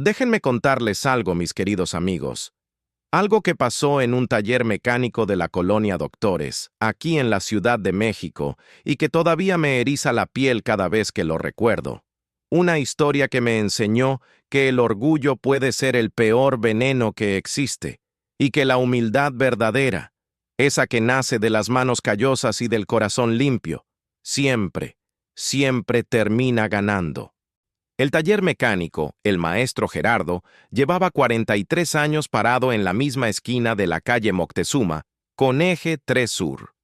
Déjenme contarles algo, mis queridos amigos. Algo que pasó en un taller mecánico de la colonia Doctores, aquí en la Ciudad de México, y que todavía me eriza la piel cada vez que lo recuerdo. Una historia que me enseñó que el orgullo puede ser el peor veneno que existe, y que la humildad verdadera, esa que nace de las manos callosas y del corazón limpio, siempre, siempre termina ganando. El taller mecánico, el maestro Gerardo, llevaba 43 años parado en la misma esquina de la calle Moctezuma, con eje 3 Sur.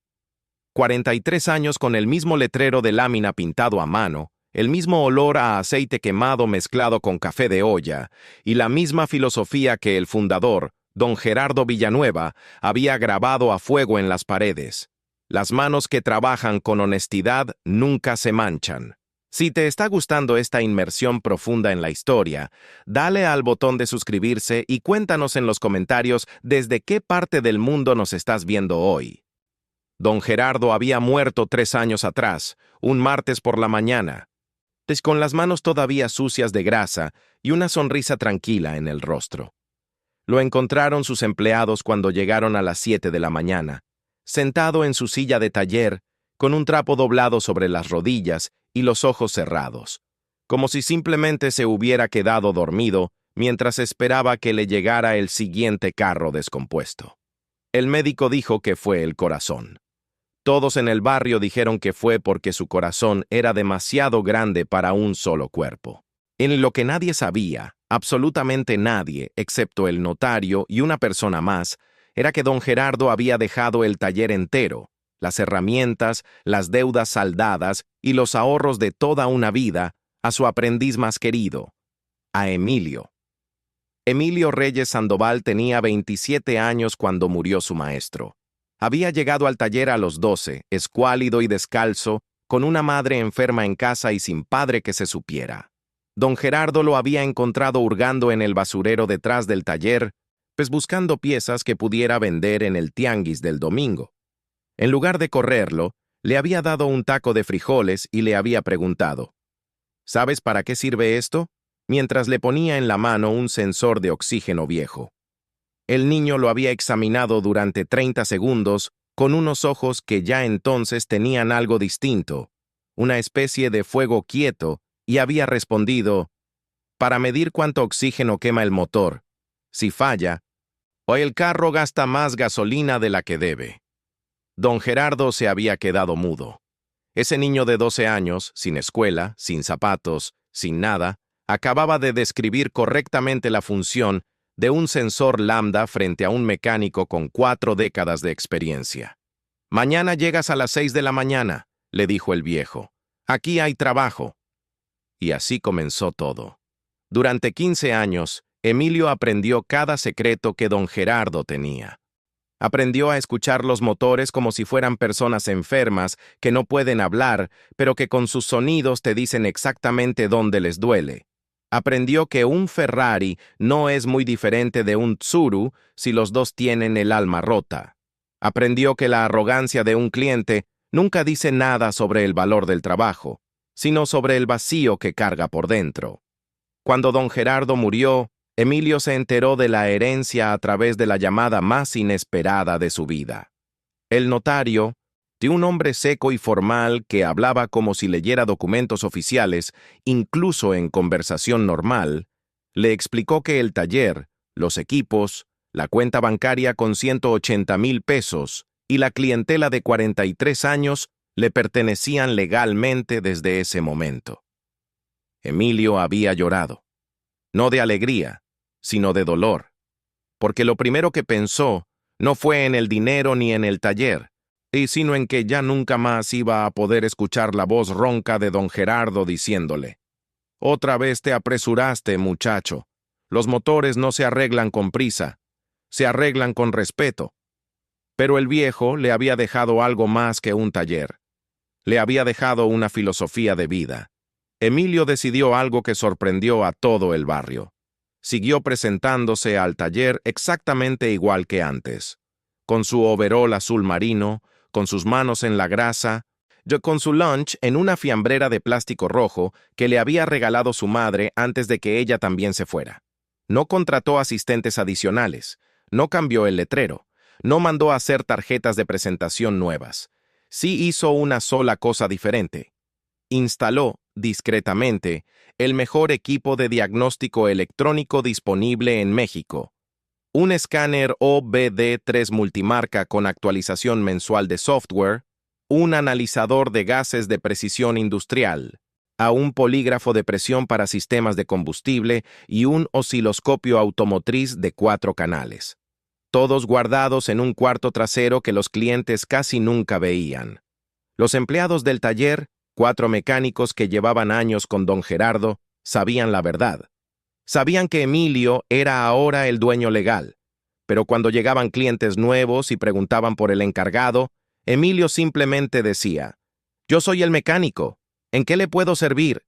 43 años con el mismo letrero de lámina pintado a mano, el mismo olor a aceite quemado mezclado con café de olla, y la misma filosofía que el fundador, don Gerardo Villanueva, había grabado a fuego en las paredes. Las manos que trabajan con honestidad nunca se manchan. Si te está gustando esta inmersión profunda en la historia, dale al botón de suscribirse y cuéntanos en los comentarios desde qué parte del mundo nos estás viendo hoy. Don Gerardo había muerto 3 años atrás, un martes por la mañana, con las manos todavía sucias de grasa y una sonrisa tranquila en el rostro. Lo encontraron sus empleados cuando llegaron a las 7 de la mañana, sentado en su silla de taller, con un trapo doblado sobre las rodillas y los ojos cerrados, como si simplemente se hubiera quedado dormido mientras esperaba que le llegara el siguiente carro descompuesto. El médico dijo que fue el corazón. Todos en el barrio dijeron que fue porque su corazón era demasiado grande para un solo cuerpo. En lo que nadie sabía, absolutamente nadie, excepto el notario y una persona más, era que don Gerardo había dejado el taller entero, las herramientas, las deudas saldadas y los ahorros de toda una vida a su aprendiz más querido, a Emilio. Emilio Reyes Sandoval tenía 27 años cuando murió su maestro. Había llegado al taller a los 12, escuálido y descalzo, con una madre enferma en casa y sin padre que se supiera. Don Gerardo lo había encontrado hurgando en el basurero detrás del taller, pues buscando piezas que pudiera vender en el tianguis del domingo. En lugar de correrlo, le había dado un taco de frijoles y le había preguntado, ¿sabes para qué sirve esto? Mientras le ponía en la mano un sensor de oxígeno viejo. El niño lo había examinado durante 30 segundos con unos ojos que ya entonces tenían algo distinto, una especie de fuego quieto, y había respondido, para medir cuánto oxígeno quema el motor. Si falla, o el carro gasta más gasolina de la que debe. Don Gerardo se había quedado mudo. Ese niño de 12 años, sin escuela, sin zapatos, sin nada, acababa de describir correctamente la función de un sensor lambda frente a un mecánico con 4 décadas de experiencia. «Mañana llegas a las 6 de la mañana», le dijo el viejo. «Aquí hay trabajo». Y así comenzó todo. Durante 15 años, Emilio aprendió cada secreto que don Gerardo tenía. Aprendió a escuchar los motores como si fueran personas enfermas que no pueden hablar, pero que con sus sonidos te dicen exactamente dónde les duele. Aprendió que un Ferrari no es muy diferente de un Tsuru si los dos tienen el alma rota. Aprendió que la arrogancia de un cliente nunca dice nada sobre el valor del trabajo, sino sobre el vacío que carga por dentro. Cuando don Gerardo murió, Emilio se enteró de la herencia a través de la llamada más inesperada de su vida. El notario, de un hombre seco y formal que hablaba como si leyera documentos oficiales, incluso en conversación normal, le explicó que el taller, los equipos, la cuenta bancaria con 180,000 pesos y la clientela de 43 años le pertenecían legalmente desde ese momento. Emilio había llorado, no de alegría, sino de dolor, porque lo primero que pensó no fue en el dinero ni en el taller, sino en que ya nunca más iba a poder escuchar la voz ronca de don Gerardo diciéndole, «Otra vez te apresuraste, muchacho. Los motores no se arreglan con prisa, se arreglan con respeto». Pero el viejo le había dejado algo más que un taller. Le había dejado una filosofía de vida. Emilio decidió algo que sorprendió a todo el barrio. Siguió presentándose al taller exactamente igual que antes, con su overol azul marino, con sus manos en la grasa, con su lunch en una fiambrera de plástico rojo que le había regalado su madre antes de que ella también se fuera. No contrató asistentes adicionales, no cambió el letrero, no mandó a hacer tarjetas de presentación nuevas. Sí hizo una sola cosa diferente. Instaló, discretamente, el mejor equipo de diagnóstico electrónico disponible en México. Un escáner OBD3 multimarca con actualización mensual de software, un analizador de gases de precisión industrial, a un polígrafo de presión para sistemas de combustible y un osciloscopio automotriz de 4 canales. Todos guardados en un cuarto trasero que los clientes casi nunca veían. Los empleados del taller, 4 mecánicos que llevaban años con don Gerardo, sabían la verdad. Sabían que Emilio era ahora el dueño legal, pero cuando llegaban clientes nuevos y preguntaban por el encargado, Emilio simplemente decía, «Yo soy el mecánico, ¿en qué le puedo servir?».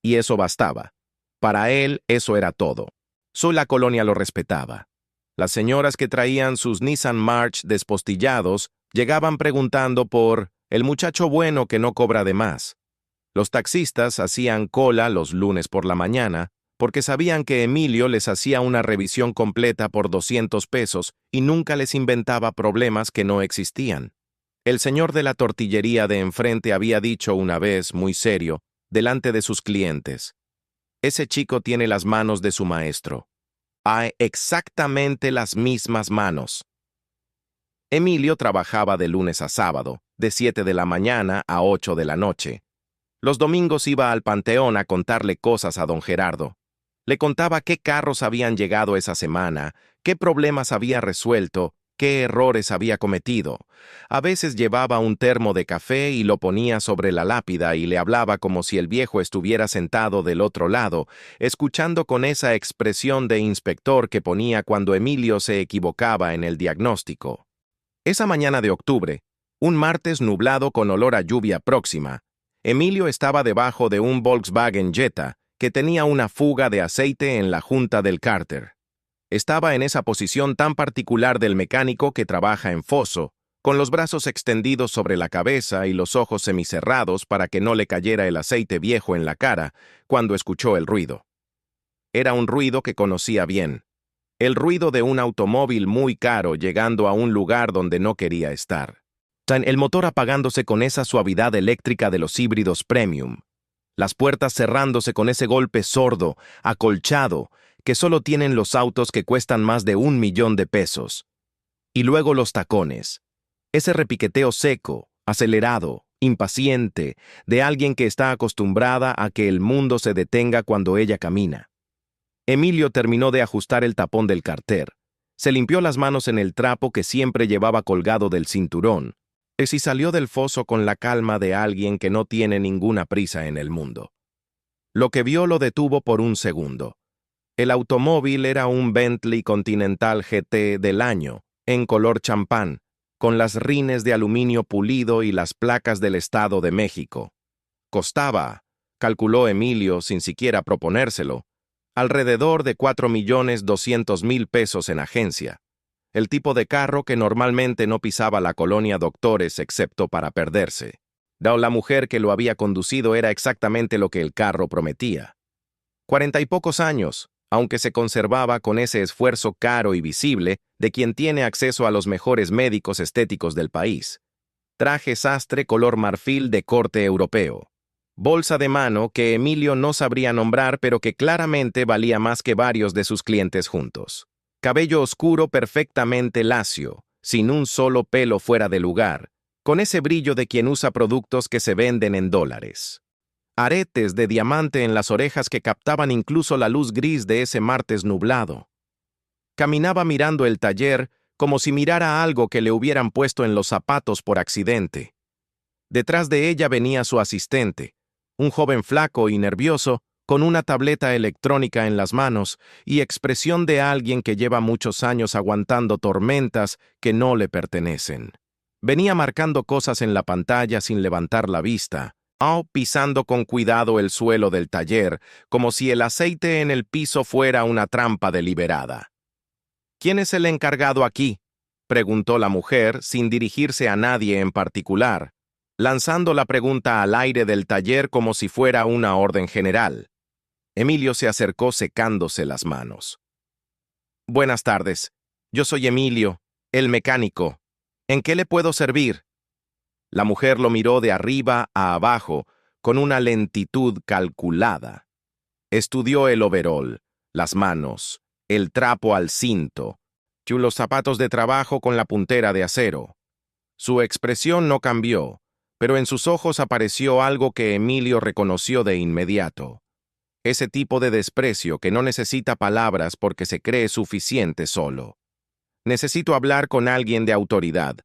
Y eso bastaba. Para él, eso era todo. Solo la colonia lo respetaba. Las señoras que traían sus Nissan March despostillados llegaban preguntando por el muchacho bueno que no cobra de más. Los taxistas hacían cola los lunes por la mañana porque sabían que Emilio les hacía una revisión completa por 200 pesos y nunca les inventaba problemas que no existían. El señor de la tortillería de enfrente había dicho una vez, muy serio, delante de sus clientes, «Ese chico tiene las manos de su maestro. Hay exactamente las mismas manos». Emilio trabajaba de lunes a sábado, de 7 de la mañana a 8 de la noche. Los domingos iba al Panteón a contarle cosas a don Gerardo. Le contaba qué carros habían llegado esa semana, qué problemas había resuelto, qué errores había cometido. A veces llevaba un termo de café y lo ponía sobre la lápida y le hablaba como si el viejo estuviera sentado del otro lado, escuchando con esa expresión de inspector que ponía cuando Emilio se equivocaba en el diagnóstico. Esa mañana de octubre, un martes nublado con olor a lluvia próxima, Emilio estaba debajo de un Volkswagen Jetta que tenía una fuga de aceite en la junta del cárter. Estaba en esa posición tan particular del mecánico que trabaja en foso, con los brazos extendidos sobre la cabeza y los ojos semicerrados para que no le cayera el aceite viejo en la cara, cuando escuchó el ruido. Era un ruido que conocía bien. El ruido de un automóvil muy caro llegando a un lugar donde no quería estar. El motor apagándose con esa suavidad eléctrica de los híbridos premium. Las puertas cerrándose con ese golpe sordo, acolchado, que solo tienen los autos que cuestan más de 1 millón de pesos. Y luego los tacones. Ese repiqueteo seco, acelerado, impaciente, de alguien que está acostumbrada a que el mundo se detenga cuando ella camina. Emilio terminó de ajustar el tapón del cárter. Se limpió las manos en el trapo que siempre llevaba colgado del cinturón. Y salió del foso con la calma de alguien que no tiene ninguna prisa en el mundo. Lo que vio lo detuvo por un segundo. El automóvil era un Bentley Continental GT del año, en color champán, con las rines de aluminio pulido y las placas del Estado de México. Costaba, calculó Emilio sin siquiera proponérselo, alrededor de 4.200.000 pesos en agencia. El tipo de carro que normalmente no pisaba la colonia Doctores excepto para perderse. La mujer que lo había conducido era exactamente lo que el carro prometía. 40 y pocos años, aunque se conservaba con ese esfuerzo caro y visible de quien tiene acceso a los mejores médicos estéticos del país. Traje sastre color marfil de corte europeo. Bolsa de mano que Emilio no sabría nombrar pero que claramente valía más que varios de sus clientes juntos. Cabello oscuro perfectamente lacio, sin un solo pelo fuera de lugar, con ese brillo de quien usa productos que se venden en dólares. Aretes de diamante en las orejas que captaban incluso la luz gris de ese martes nublado. Caminaba mirando el taller como si mirara algo que le hubieran puesto en los zapatos por accidente. Detrás de ella venía su asistente, un joven flaco y nervioso, con una tableta electrónica en las manos y expresión de alguien que lleva muchos años aguantando tormentas que no le pertenecen. Venía marcando cosas en la pantalla sin levantar la vista, pisando con cuidado el suelo del taller, como si el aceite en el piso fuera una trampa deliberada. «¿Quién es el encargado aquí?», preguntó la mujer sin dirigirse a nadie en particular, lanzando la pregunta al aire del taller como si fuera una orden general. Emilio se acercó secándose las manos. Buenas tardes. Yo soy Emilio, el mecánico. ¿En qué le puedo servir? La mujer lo miró de arriba a abajo, con una lentitud calculada. Estudió el overol, las manos, el trapo al cinto, y los zapatos de trabajo con la puntera de acero. Su expresión no cambió, pero en sus ojos apareció algo que Emilio reconoció de inmediato. Ese tipo de desprecio que no necesita palabras porque se cree suficiente solo. Necesito hablar con alguien de autoridad,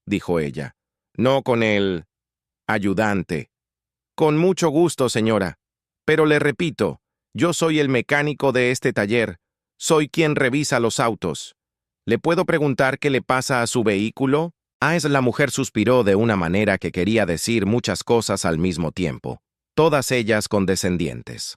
dijo ella, no con el ayudante. Con mucho gusto, señora. Pero le repito, yo soy el mecánico de este taller. Soy quien revisa los autos. ¿Le puedo preguntar qué le pasa a su vehículo? La mujer suspiró de una manera que quería decir muchas cosas al mismo tiempo, todas ellas condescendientes.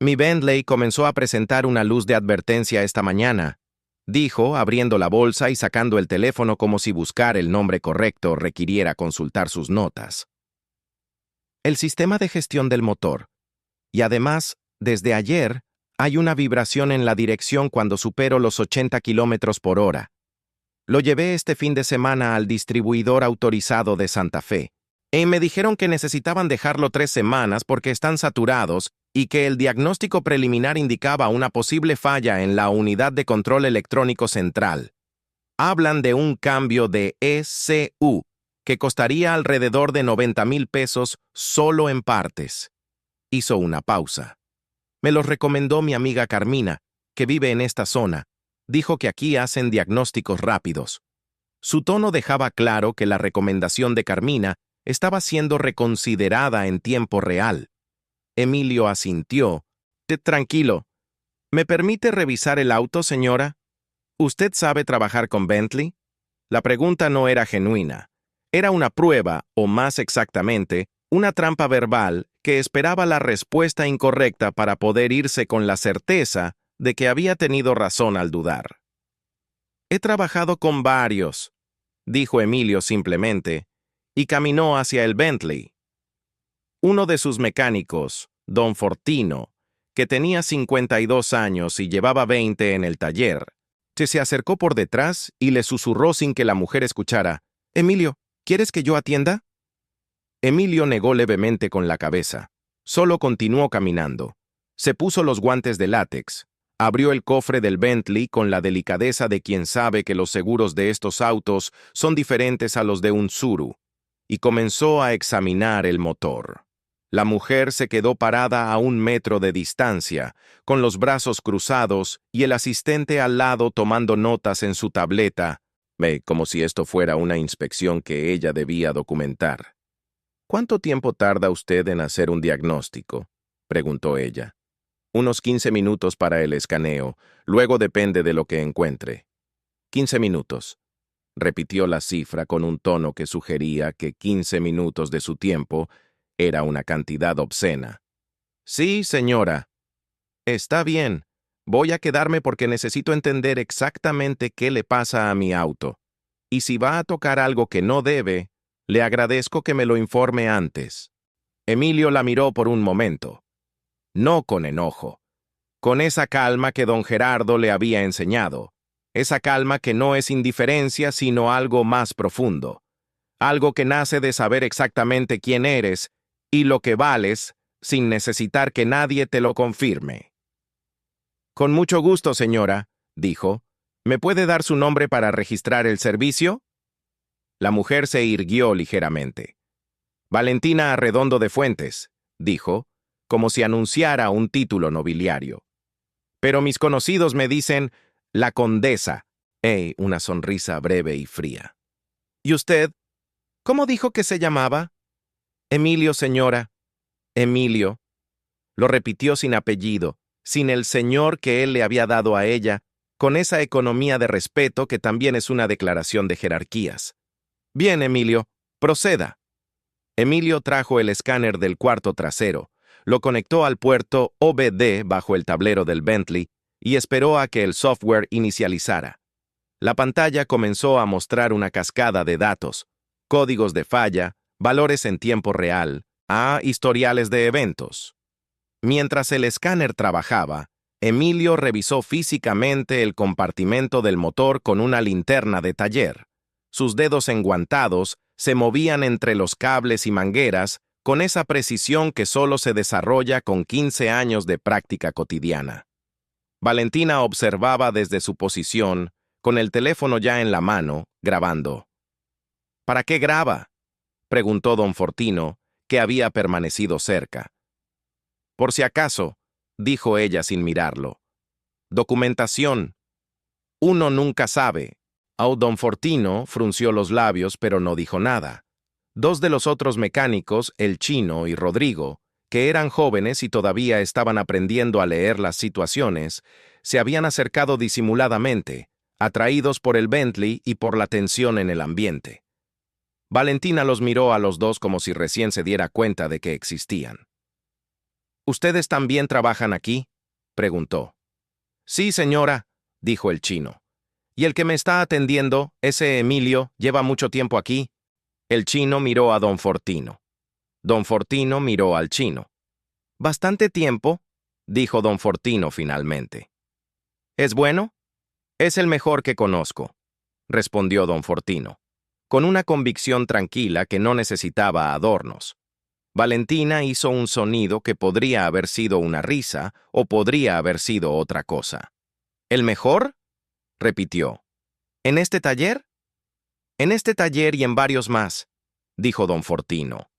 Mi Bentley comenzó a presentar una luz de advertencia esta mañana, dijo, abriendo la bolsa y sacando el teléfono como si buscar el nombre correcto requiriera consultar sus notas. El sistema de gestión del motor. Y además, desde ayer, hay una vibración en la dirección cuando supero los 80 kilómetros por hora. Lo llevé este fin de semana al distribuidor autorizado de Santa Fe. Me dijeron que necesitaban dejarlo 3 semanas porque están saturados y que el diagnóstico preliminar indicaba una posible falla en la unidad de control electrónico central. Hablan de un cambio de ECU, que costaría alrededor de 90,000 pesos solo en partes. Hizo una pausa. Me los recomendó mi amiga Carmina, que vive en esta zona. Dijo que aquí hacen diagnósticos rápidos. Su tono dejaba claro que la recomendación de Carmina estaba siendo reconsiderada en tiempo real. Emilio asintió. Tranquilo. ¿Me permite revisar el auto, señora? ¿Usted sabe trabajar con Bentley? La pregunta no era genuina. Era una prueba, o más exactamente, una trampa verbal que esperaba la respuesta incorrecta para poder irse con la certeza de que había tenido razón al dudar. He trabajado con varios, dijo Emilio simplemente, y caminó hacia el Bentley. Uno de sus mecánicos, don Fortino, que tenía 52 años y llevaba 20 en el taller, se acercó por detrás y le susurró sin que la mujer escuchara, «Emilio, ¿quieres que yo atienda?» Emilio negó levemente con la cabeza. Solo continuó caminando. Se puso los guantes de látex, abrió el cofre del Bentley con la delicadeza de quien sabe que los seguros de estos autos son diferentes a los de un Tsuru, y comenzó a examinar el motor. La mujer se quedó parada a 1 metro de distancia, con los brazos cruzados y el asistente al lado tomando notas en su tableta, como si esto fuera una inspección que ella debía documentar. «¿Cuánto tiempo tarda usted en hacer un diagnóstico?», preguntó ella. «Unos 15 minutos para el escaneo, luego depende de lo que encuentre». 15 minutos. Repitió la cifra con un tono que sugería que 15 minutos de su tiempo era una cantidad obscena. «Sí, señora». «Está bien. Voy a quedarme porque necesito entender exactamente qué le pasa a mi auto. Y si va a tocar algo que no debe, le agradezco que me lo informe antes». Emilio la miró por un momento. No con enojo. Con esa calma que don Gerardo le había enseñado. Esa calma que no es indiferencia, sino algo más profundo. Algo que nace de saber exactamente quién eres y lo que vales, sin necesitar que nadie te lo confirme. «Con mucho gusto, señora», dijo. «¿Me puede dar su nombre para registrar el servicio?» La mujer se irguió ligeramente. «Valentina Arredondo de Fuentes», dijo, como si anunciara un título nobiliario. «Pero mis conocidos me dicen la condesa». Una sonrisa breve y fría. «¿Y usted? ¿Cómo dijo que se llamaba?» «Emilio, señora». «Emilio». Lo repitió sin apellido, sin el señor que él le había dado a ella, con esa economía de respeto que también es una declaración de jerarquías. «Bien, Emilio, proceda». Emilio trajo el escáner del cuarto trasero, lo conectó al puerto OBD bajo el tablero del Bentley y esperó a que el software inicializara. La pantalla comenzó a mostrar una cascada de datos, códigos de falla, valores en tiempo real, historiales de eventos. Mientras el escáner trabajaba, Emilio revisó físicamente el compartimento del motor con una linterna de taller. Sus dedos enguantados se movían entre los cables y mangueras con esa precisión que solo se desarrolla con 15 años de práctica cotidiana. Valentina observaba desde su posición, con el teléfono ya en la mano, grabando. ¿Para qué graba?, preguntó don Fortino, que había permanecido cerca. Por si acaso, dijo ella sin mirarlo. Documentación. Uno nunca sabe. Don Fortino frunció los labios, pero no dijo nada. Dos de los otros mecánicos, el Chino y Rodrigo, que eran jóvenes y todavía estaban aprendiendo a leer las situaciones, se habían acercado disimuladamente, atraídos por el Bentley y por la tensión en el ambiente. Valentina los miró a los dos como si recién se diera cuenta de que existían. ¿Ustedes también trabajan aquí?, preguntó. Sí, señora, dijo el Chino. ¿Y el que me está atendiendo, ese Emilio, lleva mucho tiempo aquí? El Chino miró a don Fortino. Don Fortino miró al Chino. Bastante tiempo, dijo don Fortino finalmente. ¿Es bueno? Es el mejor que conozco, respondió don Fortino, con una convicción tranquila que no necesitaba adornos. Valentina hizo un sonido que podría haber sido una risa o podría haber sido otra cosa. ¿El mejor?, repitió. ¿En este taller? En este taller y en varios más, dijo don Fortino.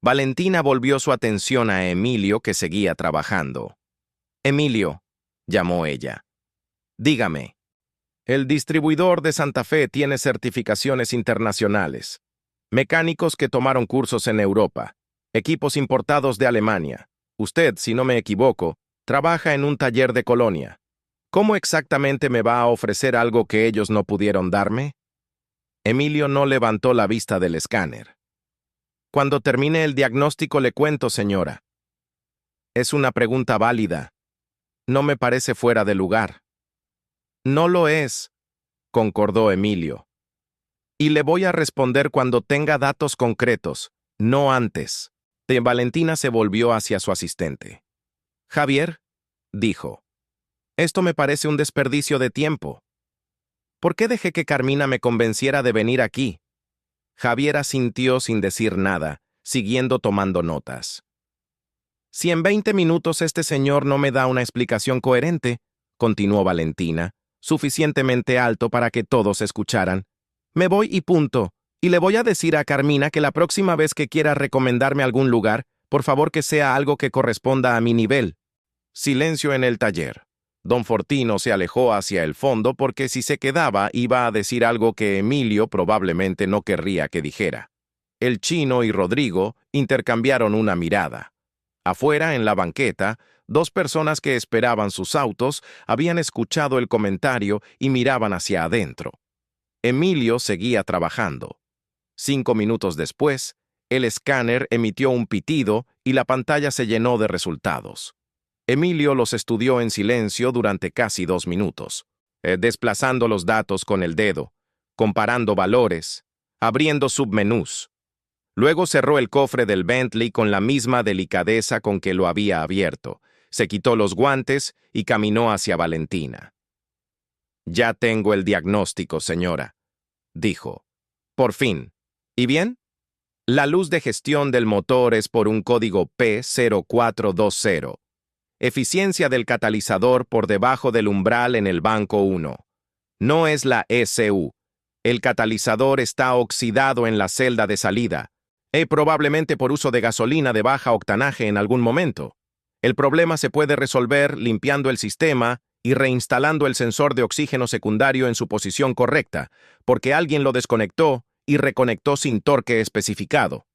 Valentina volvió su atención a Emilio, que seguía trabajando. Emilio, llamó ella. Dígame. El distribuidor de Santa Fe tiene certificaciones internacionales. Mecánicos que tomaron cursos en Europa. Equipos importados de Alemania. Usted, si no me equivoco, trabaja en un taller de Colonia. ¿Cómo exactamente me va a ofrecer algo que ellos no pudieron darme? Emilio no levantó la vista del escáner. Cuando termine el diagnóstico le cuento, señora. Es una pregunta válida. No me parece fuera de lugar. No lo es, concordó Emilio. Y le voy a responder cuando tenga datos concretos, no antes. Valentina se volvió hacia su asistente. Javier, dijo. Esto me parece un desperdicio de tiempo. ¿Por qué dejé que Carmina me convenciera de venir aquí? Javier asintió sin decir nada, siguiendo tomando notas. Si en 20 minutos este señor no me da una explicación coherente, continuó Valentina, suficientemente alto para que todos escucharan, me voy y punto, y le voy a decir a Carmina que la próxima vez que quiera recomendarme algún lugar, por favor que sea algo que corresponda a mi nivel. Silencio en el taller. Don Fortino se alejó hacia el fondo porque si se quedaba iba a decir algo que Emilio probablemente no querría que dijera. El Chino y Rodrigo intercambiaron una mirada. Afuera, en la banqueta, dos personas que esperaban sus autos habían escuchado el comentario y miraban hacia adentro. Emilio seguía trabajando. 5 minutos después, el escáner emitió un pitido y la pantalla se llenó de resultados. Emilio los estudió en silencio durante casi 2 minutos, desplazando los datos con el dedo, comparando valores, abriendo submenús. Luego cerró el cofre del Bentley con la misma delicadeza con que lo había abierto, se quitó los guantes y caminó hacia Valentina. «Ya tengo el diagnóstico, señora», dijo. «Por fin. ¿Y bien? La luz de gestión del motor es por un código P0420. Eficiencia del catalizador por debajo del umbral en el banco 1. No es la ECU. El catalizador está oxidado en la celda de salida, probablemente por uso de gasolina de baja octanaje en algún momento. El problema se puede resolver limpiando el sistema y reinstalando el sensor de oxígeno secundario en su posición correcta, porque alguien lo desconectó y reconectó sin torque especificado.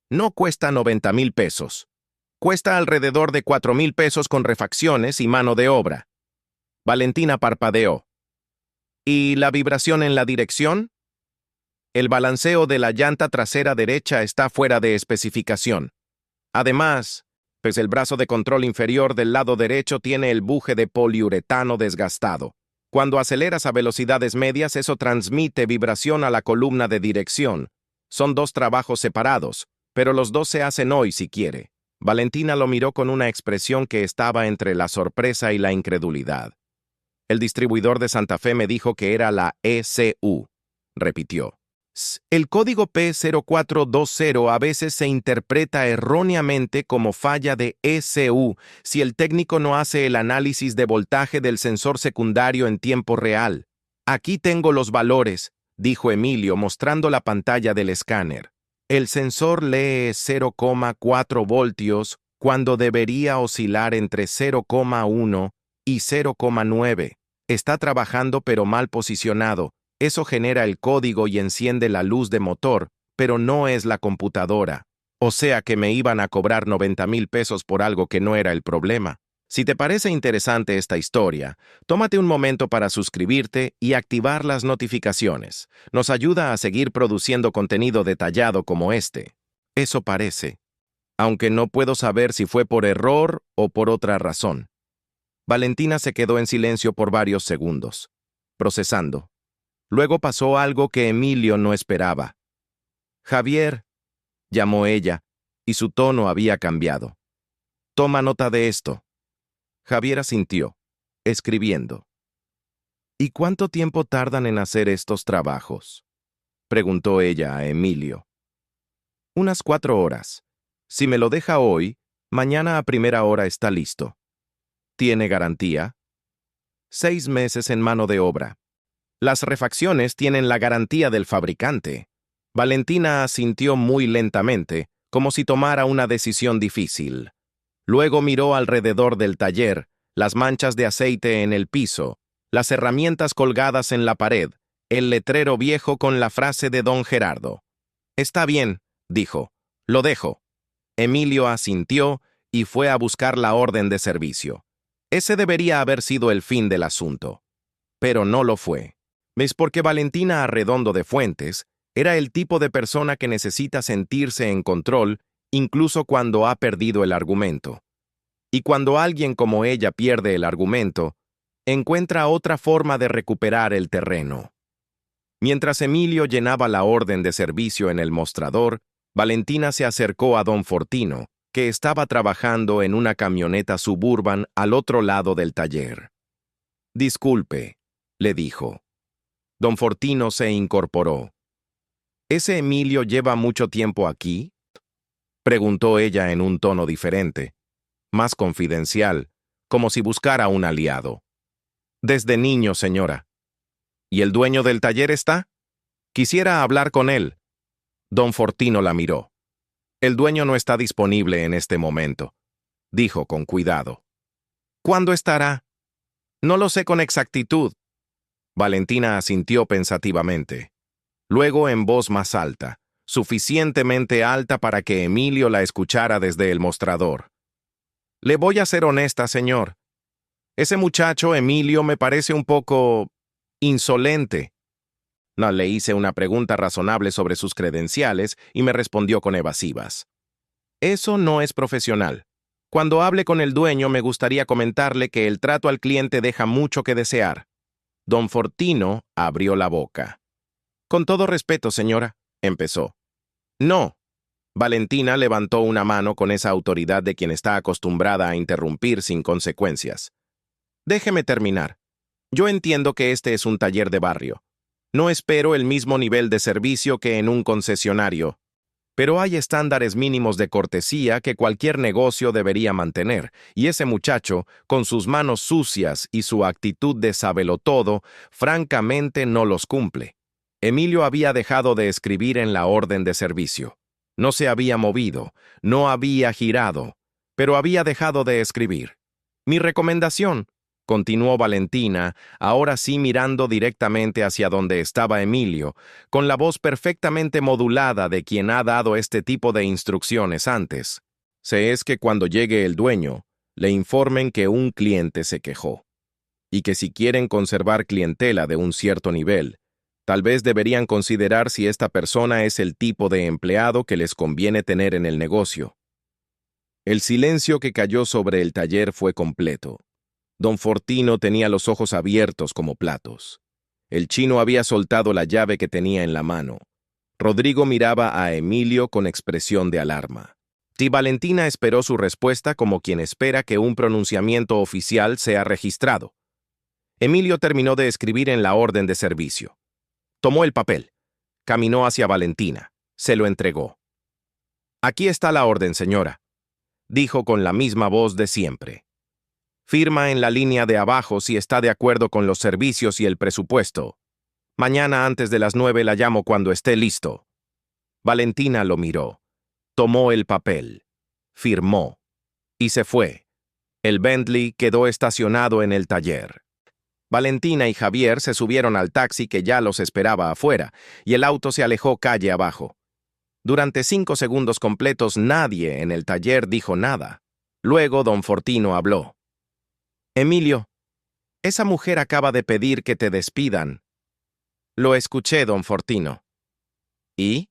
No cuesta 90,000 pesos. Cuesta alrededor de 4,000 pesos con refacciones y mano de obra. Valentina parpadeó. ¿Y la vibración en la dirección? El balanceo de la llanta trasera derecha está fuera de especificación. Además, pues el brazo de control inferior del lado derecho tiene el buje de poliuretano desgastado. Cuando aceleras a velocidades medias, eso transmite vibración a la columna de dirección. Son 2 trabajos separados, pero los 2 se hacen hoy si quiere. Valentina lo miró con una expresión que estaba entre la sorpresa y la incredulidad. El distribuidor de Santa Fe me dijo que era la ECU, repitió. El código P0420 a veces se interpreta erróneamente como falla de ECU si el técnico no hace el análisis de voltaje del sensor secundario en tiempo real. Aquí tengo los valores, dijo Emilio mostrando la pantalla del escáner. El sensor lee 0,4 voltios cuando debería oscilar entre 0,1 y 0,9. Está trabajando pero mal posicionado. Eso genera el código y enciende la luz de motor, pero no es la computadora. O sea que me iban a cobrar 90,000 pesos por algo que no era el problema. Si te parece interesante esta historia, tómate un momento para suscribirte y activar las notificaciones. Nos ayuda a seguir produciendo contenido detallado como este. Eso parece. Aunque no puedo saber si fue por error o por otra razón. Valentina se quedó en silencio por varios segundos, procesando. Luego pasó algo que Emilio no esperaba. Javier, llamó ella, y su tono había cambiado. Toma nota de esto. Javier asintió, escribiendo. ¿Y cuánto tiempo tardan en hacer estos trabajos? Preguntó ella a Emilio. Unas 4 horas. Si me lo deja hoy, mañana a primera hora está listo. ¿Tiene garantía? 6 meses en mano de obra. Las refacciones tienen la garantía del fabricante. Valentina asintió muy lentamente, como si tomara una decisión difícil. Luego miró alrededor del taller, las manchas de aceite en el piso, las herramientas colgadas en la pared, el letrero viejo con la frase de don Gerardo. Está bien, dijo. Lo dejo. Emilio asintió y fue a buscar la orden de servicio. Ese debería haber sido el fin del asunto. Pero no lo fue. ¿Ves? Porque Valentina Arredondo de Fuentes era el tipo de persona que necesita sentirse en control incluso cuando ha perdido el argumento. Y cuando alguien como ella pierde el argumento, encuentra otra forma de recuperar el terreno. Mientras Emilio llenaba la orden de servicio en el mostrador, Valentina se acercó a don Fortino, que estaba trabajando en una camioneta Suburban al otro lado del taller. Disculpe, le dijo. Don Fortino se incorporó. ¿Ese Emilio lleva mucho tiempo aquí? Preguntó ella en un tono diferente, más confidencial, como si buscara un aliado. Desde niño, señora. ¿Y el dueño del taller está? Quisiera hablar con él. Don Fortino la miró. El dueño no está disponible en este momento, dijo con cuidado. ¿Cuándo estará? No lo sé con exactitud. Valentina asintió pensativamente. Luego en voz más alta, suficientemente alta para que Emilio la escuchara desde el mostrador. Le voy a ser honesta, señor. Ese muchacho, Emilio, me parece un poco insolente. No, le hice una pregunta razonable sobre sus credenciales y me respondió con evasivas. Eso no es profesional. Cuando hable con el dueño me gustaría comentarle que el trato al cliente deja mucho que desear. Don Fortino abrió la boca. Con todo respeto, señora, empezó. No. Valentina levantó una mano con esa autoridad de quien está acostumbrada a interrumpir sin consecuencias. Déjeme terminar. Yo entiendo que este es un taller de barrio. No espero el mismo nivel de servicio que en un concesionario, pero hay estándares mínimos de cortesía que cualquier negocio debería mantener, y ese muchacho, con sus manos sucias y su actitud de sábelotodo, francamente no los cumple. Emilio había dejado de escribir en la orden de servicio. No se había movido, no había girado, pero había dejado de escribir. Mi recomendación, continuó Valentina, ahora sí mirando directamente hacia donde estaba Emilio, con la voz perfectamente modulada de quien ha dado este tipo de instrucciones antes. Es que cuando llegue el dueño, le informen que un cliente se quejó, y que si quieren conservar clientela de un cierto nivel, tal vez deberían considerar si esta persona es el tipo de empleado que les conviene tener en el negocio. El silencio que cayó sobre el taller fue completo. Don Fortino tenía los ojos abiertos como platos. El chino había soltado la llave que tenía en la mano. Rodrigo miraba a Emilio con expresión de alarma. Si Valentina esperó su respuesta como quien espera que un pronunciamiento oficial sea registrado. Emilio terminó de escribir en la orden de servicio. Tomó el papel. Caminó hacia Valentina. Se lo entregó. «Aquí está la orden, señora», dijo con la misma voz de siempre. «Firma en la línea de abajo si está de acuerdo con los servicios y el presupuesto. Mañana antes de las 9 la llamo cuando esté listo». Valentina lo miró. Tomó el papel. Firmó. Y se fue. El Bentley quedó estacionado en el taller. Valentina y Javier se subieron al taxi que ya los esperaba afuera, y el auto se alejó calle abajo. Durante 5 segundos completos nadie en el taller dijo nada. Luego don Fortino habló. «Emilio, esa mujer acaba de pedir que te despidan». «Lo escuché, don Fortino». «¿Y?»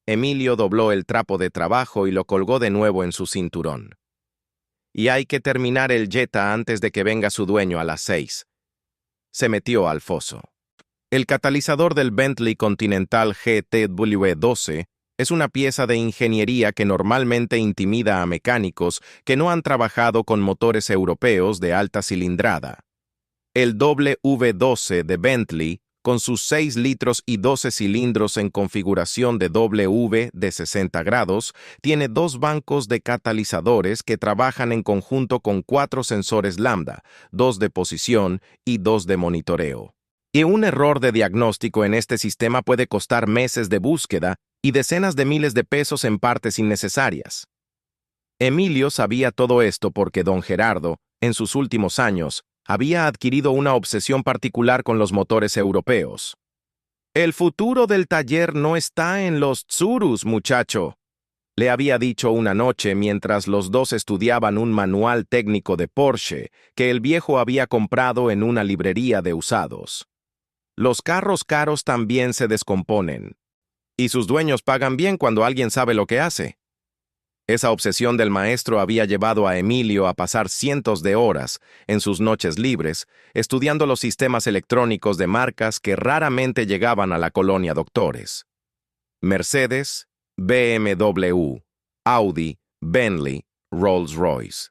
Emilio dobló el trapo de trabajo y lo colgó de nuevo en su cinturón. «Y hay que terminar el Jetta antes de que venga su dueño a las 6. Se metió al foso. El catalizador del Bentley Continental GTW12 es una pieza de ingeniería que normalmente intimida a mecánicos que no han trabajado con motores europeos de alta cilindrada. El W12 de Bentley, con sus 6 litros y 12 cilindros en configuración de W de 60 grados, tiene 2 bancos de catalizadores que trabajan en conjunto con 4 sensores lambda, 2 de posición y 2 de monitoreo. Y un error de diagnóstico en este sistema puede costar meses de búsqueda y decenas de miles de pesos en partes innecesarias. Emilio sabía todo esto porque don Gerardo, en sus últimos años, había adquirido una obsesión particular con los motores europeos. «El futuro del taller no está en los Tsurus, muchacho», le había dicho una noche mientras los dos estudiaban un manual técnico de Porsche que el viejo había comprado en una librería de usados. «Los carros caros también se descomponen. Y sus dueños pagan bien cuando alguien sabe lo que hace». Esa obsesión del maestro había llevado a Emilio a pasar cientos de horas, en sus noches libres, estudiando los sistemas electrónicos de marcas que raramente llegaban a la colonia Doctores. Mercedes, BMW, Audi, Bentley, Rolls-Royce.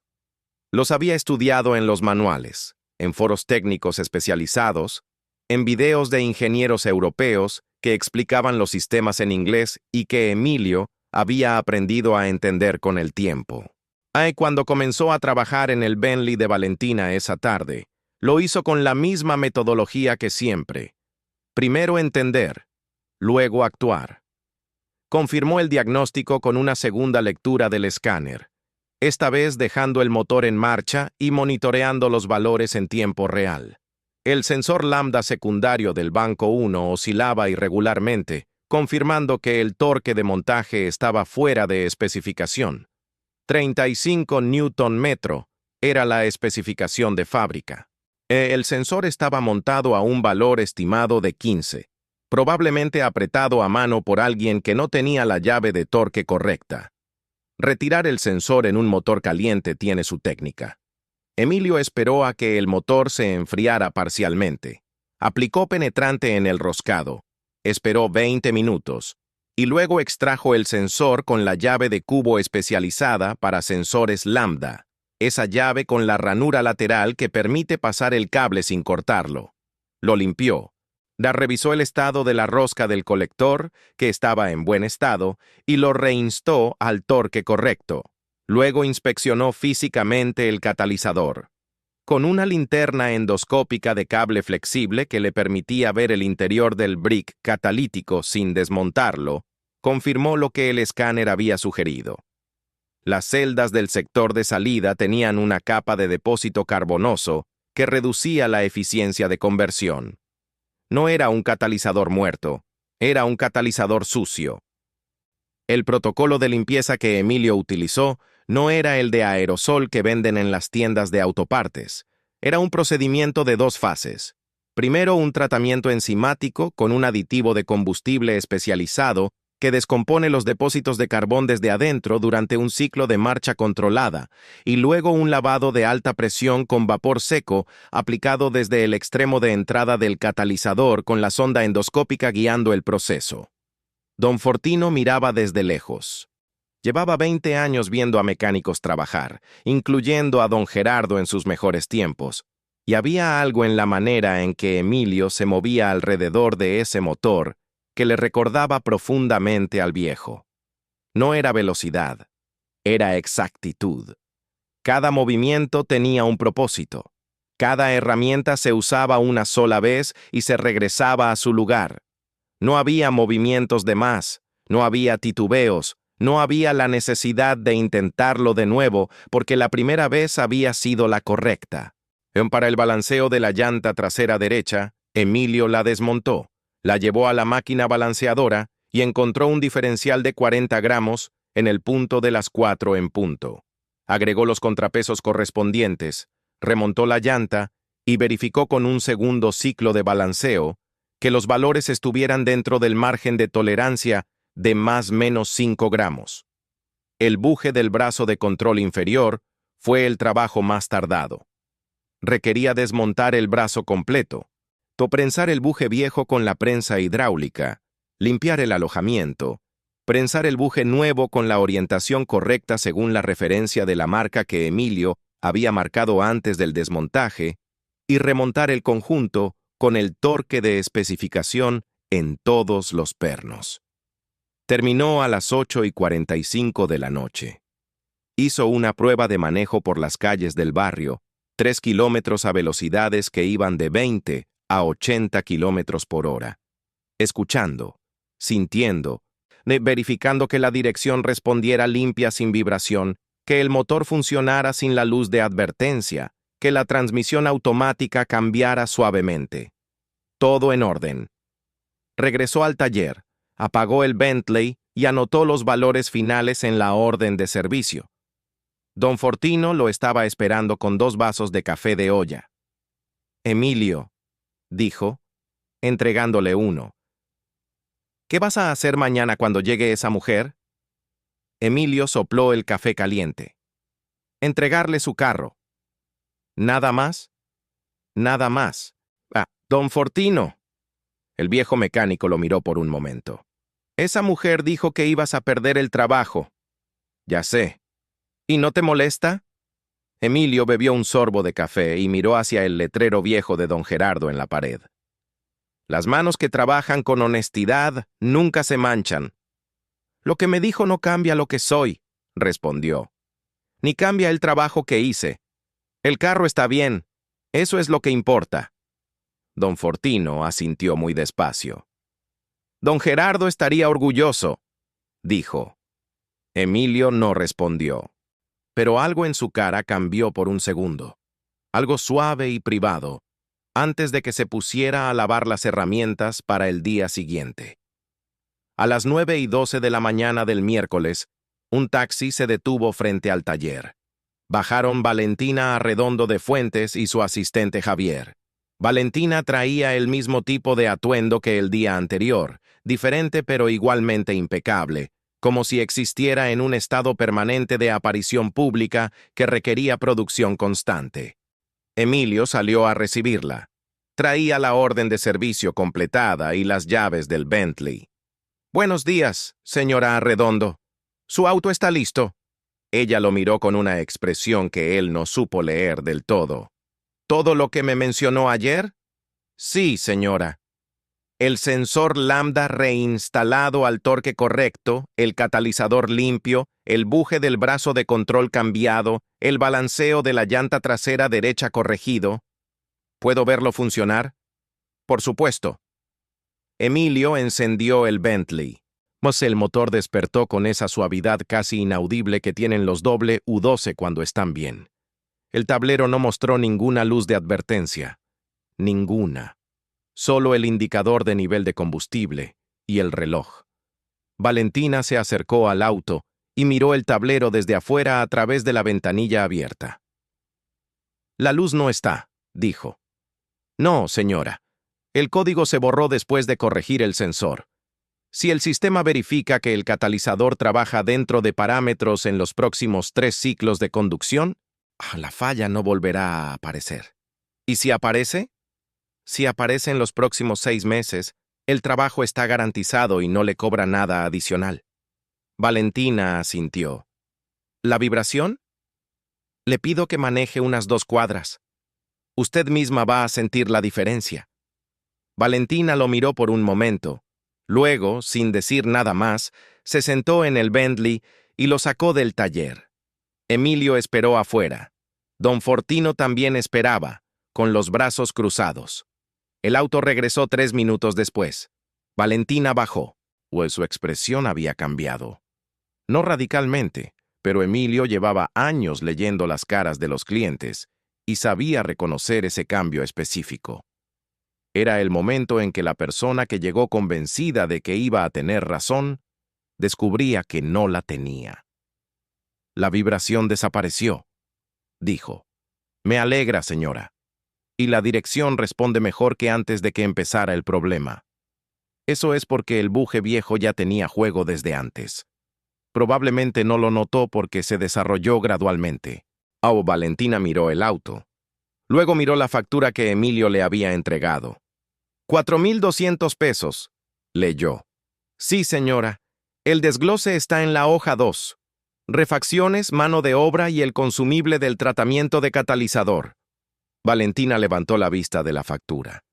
Los había estudiado en los manuales, en foros técnicos especializados, en videos de ingenieros europeos que explicaban los sistemas en inglés y que Emilio había aprendido a entender con el tiempo. Cuando comenzó a trabajar en el Bentley de Valentina esa tarde, lo hizo con la misma metodología que siempre. Primero entender, luego actuar. Confirmó el diagnóstico con una segunda lectura del escáner, esta vez dejando el motor en marcha y monitoreando los valores en tiempo real. El sensor lambda secundario del banco 1 oscilaba irregularmente, confirmando que el torque de montaje estaba fuera de especificación. 35 Nm era la especificación de fábrica. El sensor estaba montado a un valor estimado de 15, probablemente apretado a mano por alguien que no tenía la llave de torque correcta. Retirar el sensor en un motor caliente tiene su técnica. Emilio esperó a que el motor se enfriara parcialmente. Aplicó penetrante en el roscado. Esperó 20 minutos y luego extrajo el sensor con la llave de cubo especializada para sensores lambda, esa llave con la ranura lateral que permite pasar el cable sin cortarlo. Lo limpió. Revisó el estado de la rosca del colector, que estaba en buen estado, y lo reinstó al torque correcto. Luego inspeccionó físicamente el catalizador. Con una linterna endoscópica de cable flexible que le permitía ver el interior del brick catalítico sin desmontarlo, confirmó lo que el escáner había sugerido. Las celdas del sector de salida tenían una capa de depósito carbonoso que reducía la eficiencia de conversión. No era un catalizador muerto, era un catalizador sucio. El protocolo de limpieza que Emilio utilizó no era el de aerosol que venden en las tiendas de autopartes. Era un procedimiento de 2 fases. Primero, un tratamiento enzimático con un aditivo de combustible especializado que descompone los depósitos de carbón desde adentro durante un ciclo de marcha controlada, y luego un lavado de alta presión con vapor seco aplicado desde el extremo de entrada del catalizador con la sonda endoscópica guiando el proceso. Don Fortino miraba desde lejos. Llevaba 20 años viendo a mecánicos trabajar, incluyendo a don Gerardo en sus mejores tiempos, y había algo en la manera en que Emilio se movía alrededor de ese motor que le recordaba profundamente al viejo. No era velocidad, era exactitud. Cada movimiento tenía un propósito. Cada herramienta se usaba una sola vez y se regresaba a su lugar. No había movimientos de más, no había titubeos, no había la necesidad de intentarlo de nuevo porque la primera vez había sido la correcta. Para el balanceo de la llanta trasera derecha, Emilio la desmontó, la llevó a la máquina balanceadora y encontró un diferencial de 40 gramos en el punto de las 4 en punto. Agregó los contrapesos correspondientes, remontó la llanta y verificó con un segundo ciclo de balanceo que los valores estuvieran dentro del margen de tolerancia de más o menos 5 gramos. El buje del brazo de control inferior fue el trabajo más tardado. Requería desmontar el brazo completo, prensar el buje viejo con la prensa hidráulica, limpiar el alojamiento, prensar el buje nuevo con la orientación correcta según la referencia de la marca que Emilio había marcado antes del desmontaje, y remontar el conjunto con el torque de especificación en todos los pernos. Terminó a las 8:45 de la noche. Hizo una prueba de manejo por las calles del barrio, 3 kilómetros a velocidades que iban de 20 a 80 kilómetros por hora. Escuchando, sintiendo, verificando que la dirección respondiera limpia sin vibración, que el motor funcionara sin la luz de advertencia, que la transmisión automática cambiara suavemente. Todo en orden. Regresó al taller, apagó el Bentley y anotó los valores finales en la orden de servicio. Don Fortino lo estaba esperando con 2 vasos de café de olla. «Emilio», dijo, entregándole uno. «¿Qué vas a hacer mañana cuando llegue esa mujer?» Emilio sopló el café caliente. «Entregarle su carro». «¿Nada más?» «Nada más». «Don Fortino». El viejo mecánico lo miró por un momento. «Esa mujer dijo que ibas a perder el trabajo». «Ya sé». «¿Y no te molesta?» Emilio bebió un sorbo de café y miró hacia el letrero viejo de don Gerardo en la pared. «Las manos que trabajan con honestidad nunca se manchan». «Lo que me dijo no cambia lo que soy», respondió. «Ni cambia el trabajo que hice. El carro está bien. Eso es lo que importa». Don Fortino asintió muy despacio. «Don Gerardo estaría orgulloso», dijo. Emilio no respondió. Pero algo en su cara cambió por un segundo. Algo suave y privado, antes de que se pusiera a lavar las herramientas para el día siguiente. A las 9:12 de la mañana del miércoles, un taxi se detuvo frente al taller. Bajaron Valentina Arredondo de Fuentes y su asistente Javier. Valentina traía el mismo tipo de atuendo que el día anterior, diferente pero igualmente impecable, como si existiera en un estado permanente de aparición pública que requería producción constante. Emilio salió a recibirla. Traía la orden de servicio completada y las llaves del Bentley. «Buenos días, señora Arredondo. Su auto está listo». Ella lo miró con una expresión que él no supo leer del todo. «¿Todo lo que me mencionó ayer?» «Sí, señora». «El sensor lambda reinstalado al torque correcto, el catalizador limpio, el buje del brazo de control cambiado, el balanceo de la llanta trasera derecha corregido. ¿Puedo verlo funcionar?» «Por supuesto». Emilio encendió el Bentley. El motor despertó con esa suavidad casi inaudible que tienen los U12 cuando están bien. El tablero no mostró ninguna luz de advertencia. Ninguna. Solo el indicador de nivel de combustible y el reloj. Valentina se acercó al auto y miró el tablero desde afuera a través de la ventanilla abierta. «La luz no está», dijo. «No, señora. El código se borró después de corregir el sensor. Si el sistema verifica que el catalizador trabaja dentro de parámetros en los próximos 3 ciclos de conducción, la falla no volverá a aparecer. ¿Y si aparece? Si aparece en los próximos 6 meses, el trabajo está garantizado y no le cobra nada adicional». Valentina asintió. ¿La vibración? Le pido que maneje unas 2 cuadras. Usted misma va a sentir la diferencia. Valentina lo miró por un momento. Luego, sin decir nada más, se sentó en el Bentley y lo sacó del taller. Emilio esperó afuera. Don Fortino también esperaba, con los brazos cruzados. El auto regresó 3 minutos después. Valentina bajó, pues su expresión había cambiado. No radicalmente, pero Emilio llevaba años leyendo las caras de los clientes y sabía reconocer ese cambio específico. Era el momento en que la persona que llegó convencida de que iba a tener razón, descubría que no la tenía. La vibración desapareció, dijo. Me alegra, señora. Y la dirección responde mejor que antes de que empezara el problema. Eso es porque el buje viejo ya tenía juego desde antes. Probablemente no lo notó porque se desarrolló gradualmente. Valentina miró el auto. Luego miró la factura que Emilio le había entregado. 4,200 pesos, leyó. Sí, señora. El desglose está en la hoja 2. Refacciones, mano de obra y el consumible del tratamiento de catalizador. Valentina levantó la vista de la factura.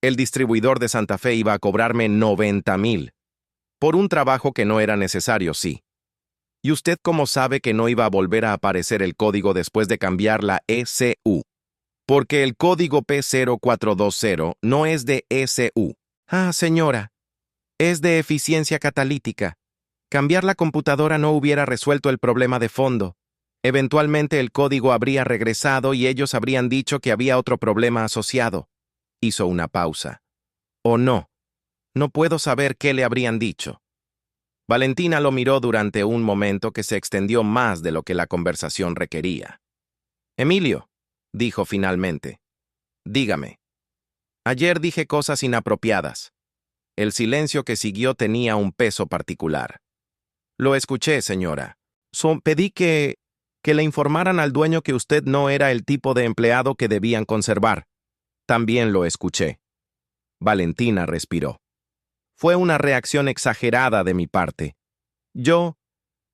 El distribuidor de Santa Fe iba a cobrarme 90,000. Por un trabajo que no era necesario, sí. ¿Y usted cómo sabe que no iba a volver a aparecer el código después de cambiar la ECU? Porque el código P0420 no es de ECU. Ah, señora, es de eficiencia catalítica. Cambiar la computadora no hubiera resuelto el problema de fondo. Eventualmente el código habría regresado y ellos habrían dicho que había otro problema asociado. Hizo una pausa. ¿O no? No puedo saber qué le habrían dicho. Valentina lo miró durante un momento que se extendió más de lo que la conversación requería. Emilio, dijo finalmente. Dígame. Ayer dije cosas inapropiadas. El silencio que siguió tenía un peso particular. Lo escuché, señora. Pedí que le informaran al dueño que usted no era el tipo de empleado que debían conservar. También lo escuché. Valentina respiró. Fue una reacción exagerada de mi parte. Yo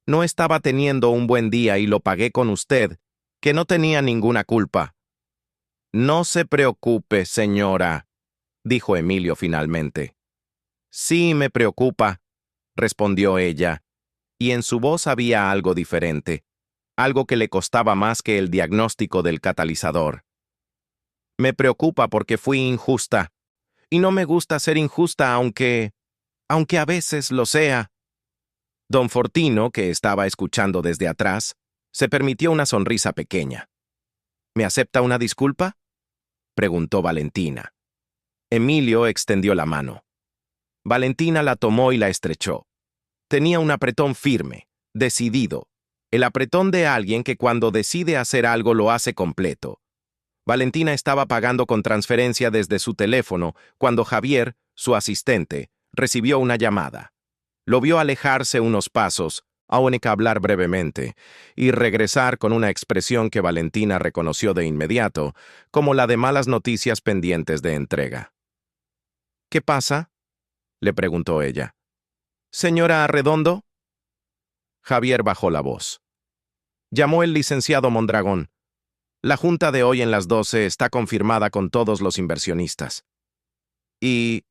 no estaba teniendo un buen día y lo pagué con usted, que no tenía ninguna culpa. No se preocupe, señora, dijo Emilio finalmente. Sí, me preocupa, respondió ella, y en su voz había algo diferente, algo que le costaba más que el diagnóstico del catalizador. Me preocupa porque fui injusta, y no me gusta ser injusta aunque a veces lo sea. Don Fortino, que estaba escuchando desde atrás, se permitió una sonrisa pequeña. ¿Me acepta una disculpa?, preguntó Valentina. Emilio extendió la mano. Valentina la tomó y la estrechó. Tenía un apretón firme, decidido, el apretón de alguien que cuando decide hacer algo lo hace completo. Valentina estaba pagando con transferencia desde su teléfono cuando Javier, su asistente, recibió una llamada. Lo vio alejarse unos pasos, aún que hablar brevemente, y regresar con una expresión que Valentina reconoció de inmediato, como la de malas noticias pendientes de entrega. ¿Qué pasa?, le preguntó ella. ¿Señora Arredondo? Javier bajó la voz. Llamó el licenciado Mondragón. La junta de hoy en las 12 está confirmada con todos los inversionistas. ¿Y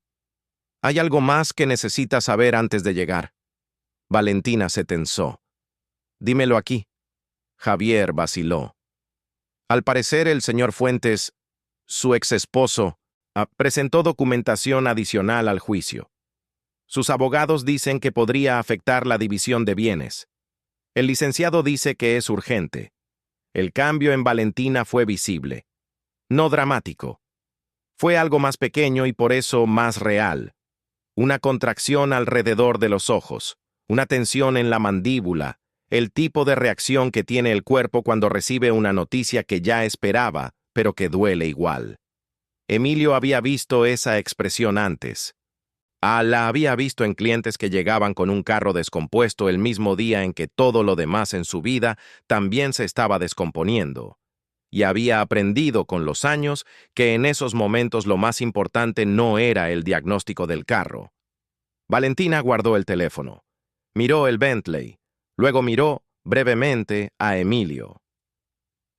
hay algo más que necesita saber antes de llegar? Valentina se tensó. Dímelo aquí. Javier vaciló. Al parecer, el señor Fuentes, su ex esposo, presentó documentación adicional al juicio. Sus abogados dicen que podría afectar la división de bienes. El licenciado dice que es urgente. El cambio en Valentina fue visible. No dramático. Fue algo más pequeño y por eso más real. Una contracción alrededor de los ojos, una tensión en la mandíbula, el tipo de reacción que tiene el cuerpo cuando recibe una noticia que ya esperaba, pero que duele igual. Emilio había visto esa expresión antes. La había visto en clientes que llegaban con un carro descompuesto el mismo día en que todo lo demás en su vida también se estaba descomponiendo. Y había aprendido con los años que en esos momentos lo más importante no era el diagnóstico del carro. Valentina guardó el teléfono. Miró el Bentley. Luego miró, brevemente, a Emilio.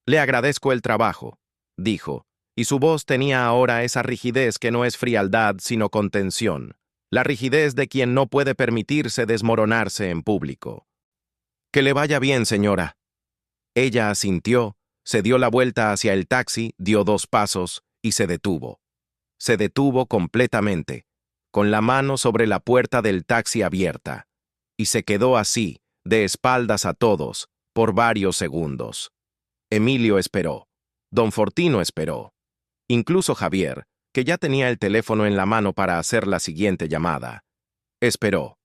«Le agradezco el trabajo», dijo, y su voz tenía ahora esa rigidez que no es frialdad sino contención, la rigidez de quien no puede permitirse desmoronarse en público. «Que le vaya bien, señora». Ella asintió, se dio la vuelta hacia el taxi, dio 2 pasos y se detuvo. Se detuvo completamente, con la mano sobre la puerta del taxi abierta, y se quedó así, de espaldas a todos, por varios segundos. Emilio esperó. Don Fortino esperó. Incluso Javier, que ya tenía el teléfono en la mano para hacer la siguiente llamada. Esperó.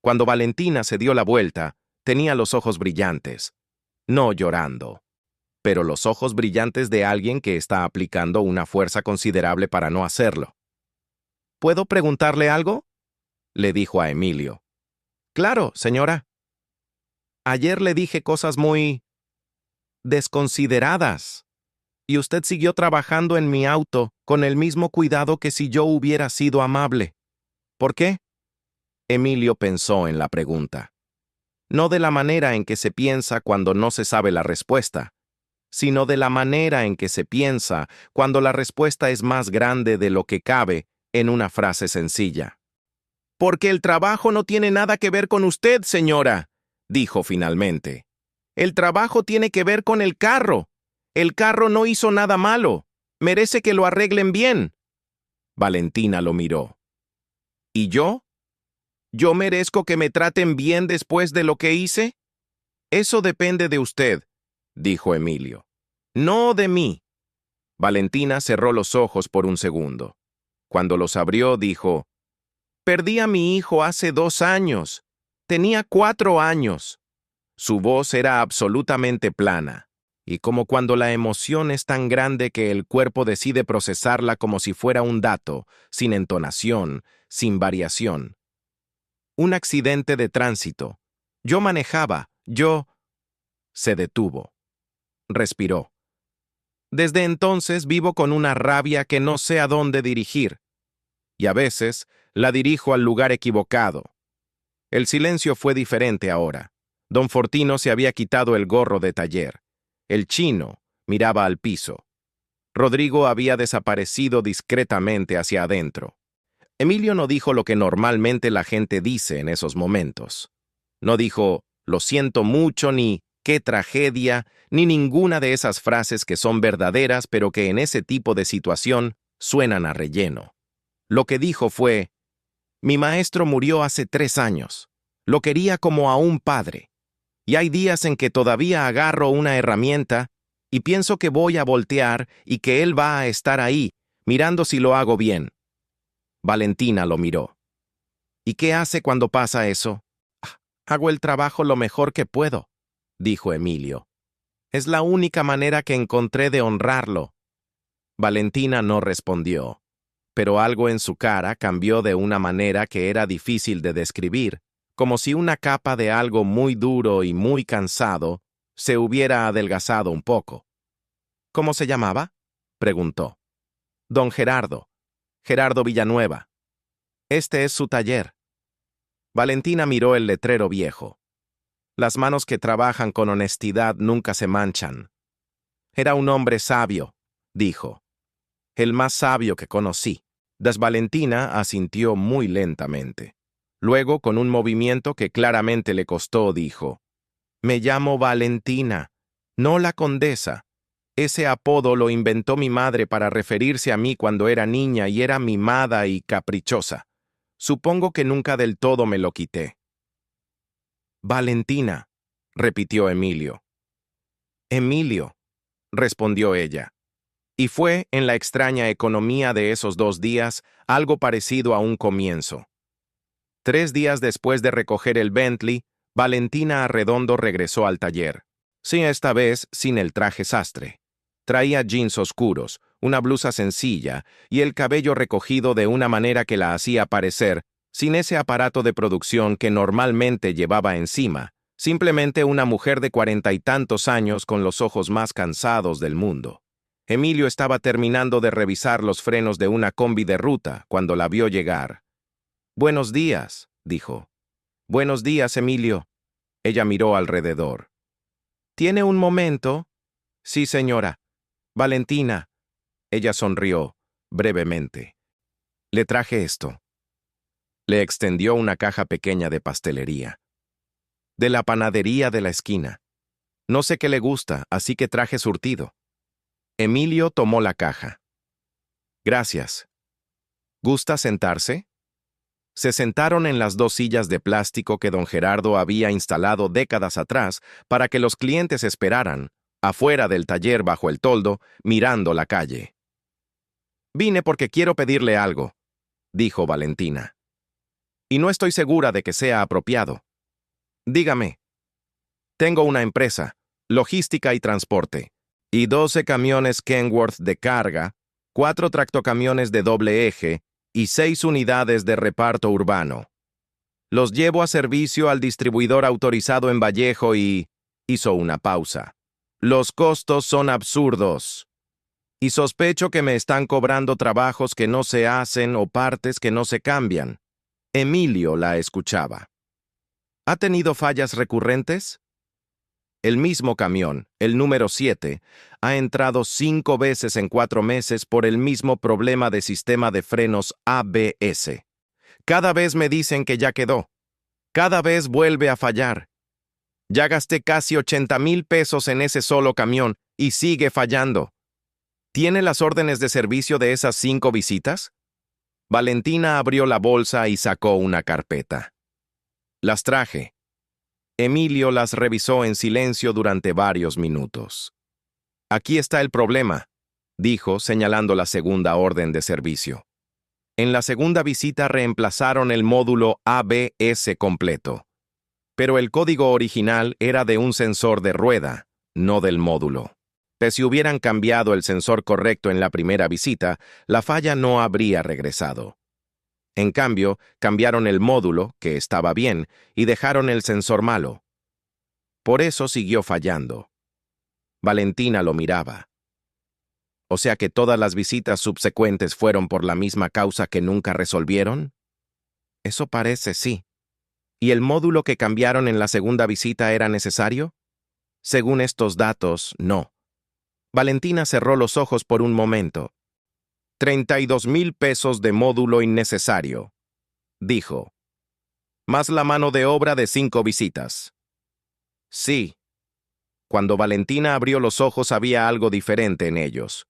Cuando Valentina se dio la vuelta, tenía los ojos brillantes. No llorando, pero los ojos brillantes de alguien que está aplicando una fuerza considerable para no hacerlo. ¿Puedo preguntarle algo?, le dijo a Emilio. Claro, señora. Ayer le dije cosas muy desconsideradas, y usted siguió trabajando en mi auto con el mismo cuidado que si yo hubiera sido amable. ¿Por qué? Emilio pensó en la pregunta. No de la manera en que se piensa cuando no se sabe la respuesta, sino de la manera en que se piensa cuando la respuesta es más grande de lo que cabe en una frase sencilla. «Porque el trabajo no tiene nada que ver con usted, señora», dijo finalmente. «El trabajo tiene que ver con el carro. El carro no hizo nada malo. Merece que lo arreglen bien». Valentina lo miró. «¿Y yo? ¿Yo merezco que me traten bien después de lo que hice?» «Eso depende de usted», dijo Emilio. «No de mí». Valentina cerró los ojos por un segundo. Cuando los abrió, dijo: «Perdí a mi hijo hace 2 años. Tenía 4 años». Su voz era absolutamente plana, y como cuando la emoción es tan grande que el cuerpo decide procesarla como si fuera un dato, sin entonación, sin variación. «Un accidente de tránsito. Yo manejaba, yo...» Se detuvo. Respiró. «Desde entonces vivo con una rabia que no sé a dónde dirigir. Y a veces la dirijo al lugar equivocado». El silencio fue diferente ahora. Don Fortino se había quitado el gorro de taller. El chino miraba al piso. Rodrigo había desaparecido discretamente hacia adentro. Emilio no dijo lo que normalmente la gente dice en esos momentos. No dijo, «lo siento mucho», ni «qué tragedia», ni ninguna de esas frases que son verdaderas pero que en ese tipo de situación suenan a relleno. Lo que dijo fue: «Mi maestro murió hace 3 años. Lo quería como a un padre. Y hay días en que todavía agarro una herramienta y pienso que voy a voltear y que él va a estar ahí, mirando si lo hago bien». Valentina lo miró. «¿Y qué hace cuando pasa eso?» «Hago el trabajo lo mejor que puedo», dijo Emilio. «Es la única manera que encontré de honrarlo». Valentina no respondió, pero algo en su cara cambió de una manera que era difícil de describir, como si una capa de algo muy duro y muy cansado se hubiera adelgazado un poco. «¿Cómo se llamaba?», preguntó. «Don Gerardo. Gerardo Villanueva. Este es su taller». Valentina miró el letrero viejo. «Las manos que trabajan con honestidad nunca se manchan». «Era un hombre sabio», dijo. «El más sabio que conocí». Valentina asintió muy lentamente. Luego, con un movimiento que claramente le costó, dijo: «Me llamo Valentina, no la condesa. Ese apodo lo inventó mi madre para referirse a mí cuando era niña y era mimada y caprichosa. Supongo que nunca del todo me lo quité». «Valentina», repitió Emilio. «Emilio», respondió ella. Y fue, en la extraña economía de esos 2 días, algo parecido a un comienzo. 3 días después de recoger el Bentley, Valentina Arredondo regresó al taller. Sí, esta vez sin el traje sastre. Traía jeans oscuros, una blusa sencilla y el cabello recogido de una manera que la hacía parecer, sin ese aparato de producción que normalmente llevaba encima, simplemente una mujer de 40 y tantos años con los ojos más cansados del mundo. Emilio estaba terminando de revisar los frenos de una combi de ruta cuando la vio llegar. «Buenos días», dijo. Buenos días, Emilio. Ella miró alrededor. ¿Tiene un momento? Sí, señora. Valentina. Ella sonrió, brevemente. Le traje esto. Le extendió una caja pequeña de pastelería. De la panadería de la esquina. No sé qué le gusta, así que traje surtido. Emilio tomó la caja. Gracias. ¿Gusta sentarse? Se sentaron en las dos sillas de plástico que don Gerardo había instalado décadas atrás para que los clientes esperaran, afuera del taller bajo el toldo, mirando la calle. Vine porque quiero pedirle algo, dijo Valentina. Y no estoy segura de que sea apropiado. Dígame. Tengo una empresa, logística y transporte, y 12 camiones Kenworth de carga, 4 tractocamiones de doble eje y 6 unidades de reparto urbano. Los llevo a servicio al distribuidor autorizado en Vallejo y... Hizo una pausa. Los costos son absurdos. Y sospecho que me están cobrando trabajos que no se hacen o partes que no se cambian. Emilio la escuchaba. ¿Ha tenido fallas recurrentes? El mismo camión, el número 7, ha entrado 5 veces en 4 meses por el mismo problema de sistema de frenos ABS. Cada vez me dicen que ya quedó. Cada vez vuelve a fallar. Ya gasté casi 80,000 pesos en ese solo camión y sigue fallando. ¿Tiene las órdenes de servicio de esas 5 visitas? Valentina abrió la bolsa y sacó una carpeta. Las traje. Emilio las revisó en silencio durante varios minutos. Aquí está el problema, dijo, señalando la segunda orden de servicio. En la segunda visita reemplazaron el módulo ABS completo. Pero el código original era de un sensor de rueda, no del módulo. Si hubieran cambiado el sensor correcto en la primera visita, la falla no habría regresado. En cambio, cambiaron el módulo, que estaba bien, y dejaron el sensor malo. Por eso siguió fallando. Valentina lo miraba. ¿O sea que todas las visitas subsecuentes fueron por la misma causa que nunca resolvieron? Eso parece, sí. ¿Y el módulo que cambiaron en la segunda visita era necesario? Según estos datos, no. Valentina cerró los ojos por un momento. 32,000 pesos de módulo innecesario, dijo. Más la mano de obra de 5 visitas. Sí. Cuando Valentina abrió los ojos había algo diferente en ellos.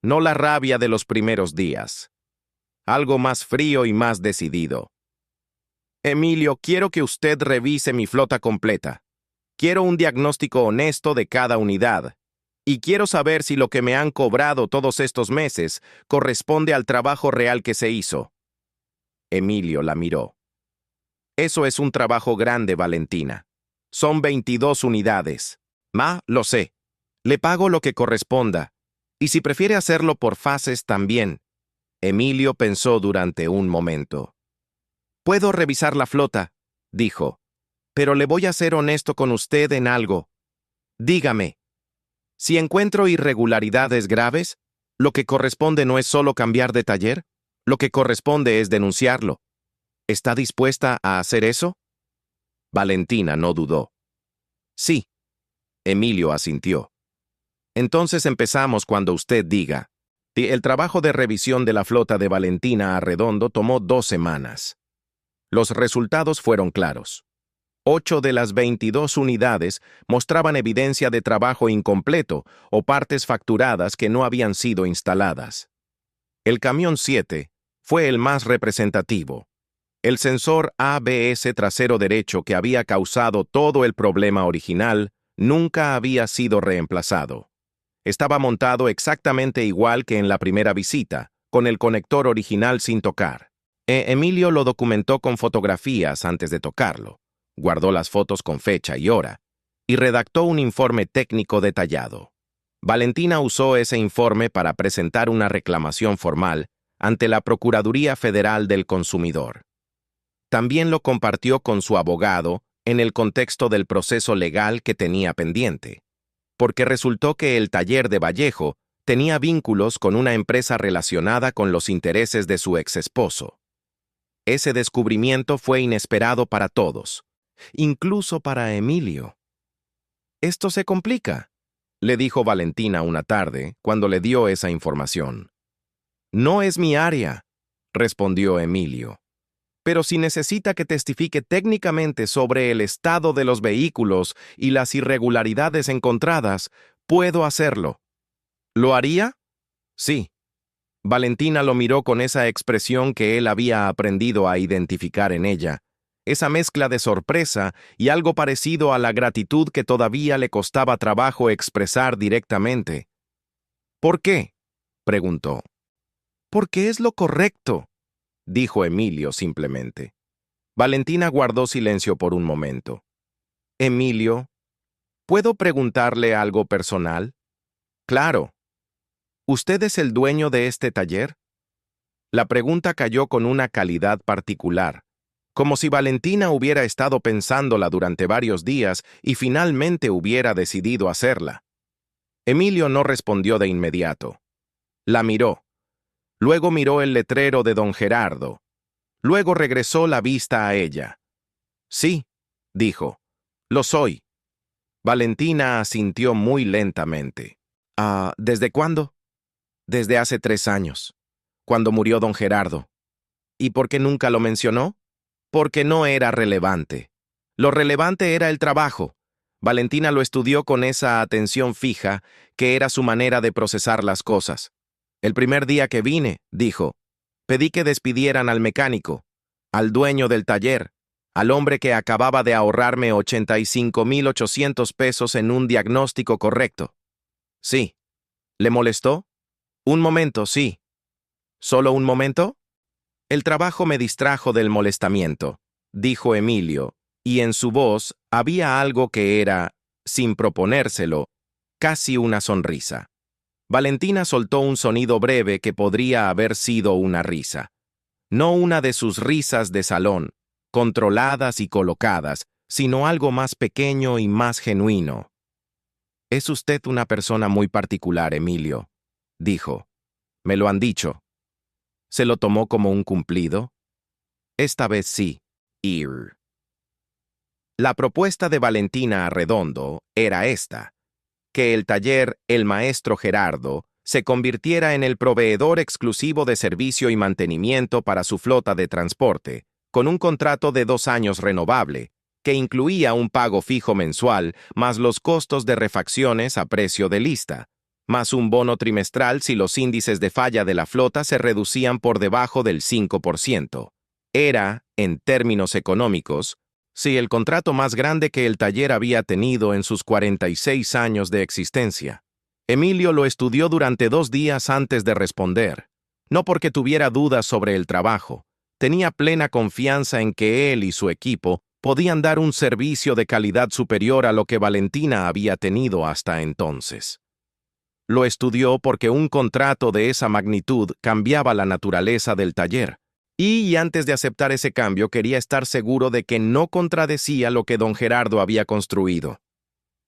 No la rabia de los primeros días. Algo más frío y más decidido. Emilio, quiero que usted revise mi flota completa. Quiero un diagnóstico honesto de cada unidad. Y quiero saber si lo que me han cobrado todos estos meses corresponde al trabajo real que se hizo. Emilio la miró. Eso es un trabajo grande, Valentina. Son 22 unidades. Lo sé. Le pago lo que corresponda. Y si prefiere hacerlo por fases, también. Emilio pensó durante un momento. Puedo revisar la flota, dijo. Pero le voy a ser honesto con usted en algo. Dígame. Si encuentro irregularidades graves, lo que corresponde no es solo cambiar de taller, lo que corresponde es denunciarlo. ¿Está dispuesta a hacer eso? Valentina no dudó. Sí. Emilio asintió. Entonces empezamos cuando usted diga. El trabajo de revisión de la flota de Valentina Arredondo tomó 2 semanas. Los resultados fueron claros. 8 de las 22 unidades mostraban evidencia de trabajo incompleto o partes facturadas que no habían sido instaladas. El camión 7 fue el más representativo. El sensor ABS trasero derecho que había causado todo el problema original nunca había sido reemplazado. Estaba montado exactamente igual que en la primera visita, con el conector original sin tocar. Emilio lo documentó con fotografías antes de tocarlo. Guardó las fotos con fecha y hora, y redactó un informe técnico detallado. Valentina usó ese informe para presentar una reclamación formal ante la Procuraduría Federal del Consumidor. También lo compartió con su abogado en el contexto del proceso legal que tenía pendiente, porque resultó que el taller de Vallejo tenía vínculos con una empresa relacionada con los intereses de su exesposo. Ese descubrimiento fue inesperado para todos, incluso para Emilio. «Esto se complica», le dijo Valentina una tarde cuando le dio esa información. «No es mi área», respondió Emilio. «Pero si necesita que testifique técnicamente sobre el estado de los vehículos y las irregularidades encontradas, puedo hacerlo». «¿Lo haría?» «Sí». Valentina lo miró con esa expresión que él había aprendido a identificar en ella, esa mezcla de sorpresa y algo parecido a la gratitud que todavía le costaba trabajo expresar directamente. «¿Por qué?», preguntó. «Porque es lo correcto», dijo Emilio simplemente. Valentina guardó silencio por un momento. «Emilio, ¿puedo preguntarle algo personal?» «Claro. ¿Usted es el dueño de este taller?» La pregunta cayó con una calidad particular, como si Valentina hubiera estado pensándola durante varios días y finalmente hubiera decidido hacerla. Emilio no respondió de inmediato. La miró. Luego miró el letrero de don Gerardo. Luego regresó la vista a ella. «Sí», dijo, «lo soy». Valentina asintió muy lentamente. ¿Desde cuándo?» «Desde hace 3 años, cuando murió don Gerardo». «¿Y por qué nunca lo mencionó?» «Porque no era relevante. Lo relevante era el trabajo». Valentina lo estudió con esa atención fija que era su manera de procesar las cosas. «El primer día que vine», dijo, «pedí que despidieran al mecánico, al dueño del taller, al hombre que acababa de ahorrarme 85,800 pesos en un diagnóstico correcto». «Sí». «¿Le molestó?» «Un momento, sí». «¿Solo un momento?» «El trabajo me distrajo del molestamiento», dijo Emilio, y en su voz había algo que era, sin proponérselo, casi una sonrisa. Valentina soltó un sonido breve que podría haber sido una risa. No una de sus risas de salón, controladas y colocadas, sino algo más pequeño y más genuino. «Es usted una persona muy particular, Emilio», dijo. «Me lo han dicho». ¿Se lo tomó como un cumplido? Esta vez sí. La propuesta de Valentina Arredondo era esta: que el taller El Maestro Gerardo se convirtiera en el proveedor exclusivo de servicio y mantenimiento para su flota de transporte, con un contrato de 2 años renovable, que incluía un pago fijo mensual, más los costos de refacciones a precio de lista, más un bono trimestral si los índices de falla de la flota se reducían por debajo del 5%. Era, en términos económicos, sí, el contrato más grande que el taller había tenido en sus 46 años de existencia. Emilio lo estudió durante 2 días antes de responder. No porque tuviera dudas sobre el trabajo. Tenía plena confianza en que él y su equipo podían dar un servicio de calidad superior a lo que Valentina había tenido hasta entonces. Lo estudió porque un contrato de esa magnitud cambiaba la naturaleza del taller. Y antes de aceptar ese cambio quería estar seguro de que no contradecía lo que don Gerardo había construido.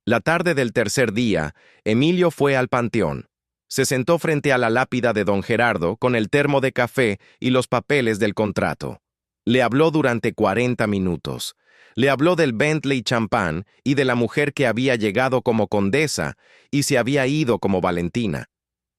La tarde del tercer día, Emilio fue al panteón. Se sentó frente a la lápida de don Gerardo con el termo de café y los papeles del contrato. Le habló durante 40 minutos. Le habló del Bentley champán y de la mujer que había llegado como condesa y se había ido como Valentina.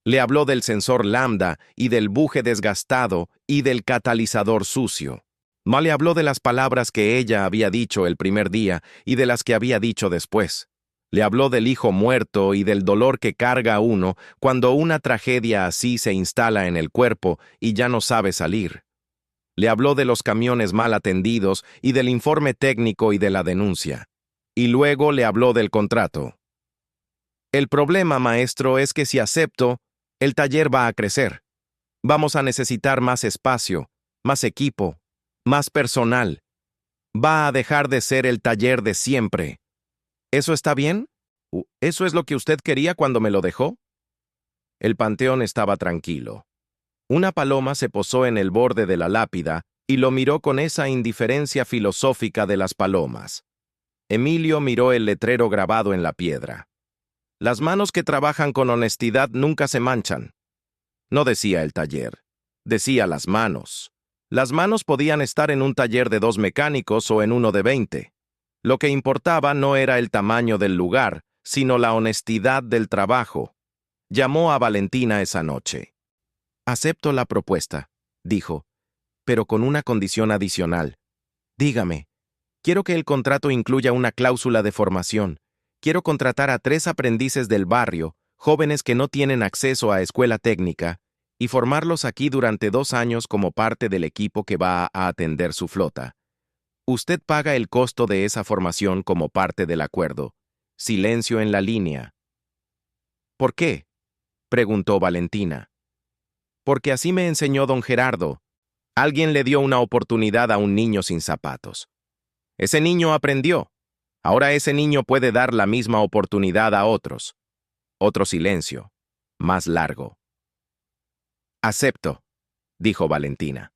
Le habló del sensor lambda y del buje desgastado y del catalizador sucio. No le habló de las palabras que ella había dicho el primer día y de las que había dicho después. Le habló del hijo muerto y del dolor que carga uno cuando una tragedia así se instala en el cuerpo y ya no sabe salir. Le habló de los camiones mal atendidos y del informe técnico y de la denuncia. Y luego le habló del contrato. «El problema, maestro, es que si acepto, el taller va a crecer. Vamos a necesitar más espacio, más equipo, más personal. Va a dejar de ser el taller de siempre. ¿Eso está bien? ¿Eso es lo que usted quería cuando me lo dejó?» El panteón estaba tranquilo. Una paloma se posó en el borde de la lápida y lo miró con esa indiferencia filosófica de las palomas. Emilio miró el letrero grabado en la piedra. «Las manos que trabajan con honestidad nunca se manchan». No decía el taller, decía las manos. Las manos podían estar en un taller de 2 mecánicos o en uno de 20. Lo que importaba no era el tamaño del lugar, sino la honestidad del trabajo. Llamó a Valentina esa noche. «Acepto la propuesta», dijo, «pero con una condición adicional. Dígame, quiero que el contrato incluya una cláusula de formación. Quiero contratar a 3 aprendices del barrio, jóvenes que no tienen acceso a escuela técnica, y formarlos aquí durante 2 años como parte del equipo que va a atender su flota. Usted paga el costo de esa formación como parte del acuerdo. Silencio en la línea. «¿Por qué?», preguntó Valentina. «Porque así me enseñó don Gerardo. Alguien le dio una oportunidad a un niño sin zapatos. Ese niño aprendió. Ahora ese niño puede dar la misma oportunidad a otros». Otro silencio, más largo. «Acepto», dijo Valentina.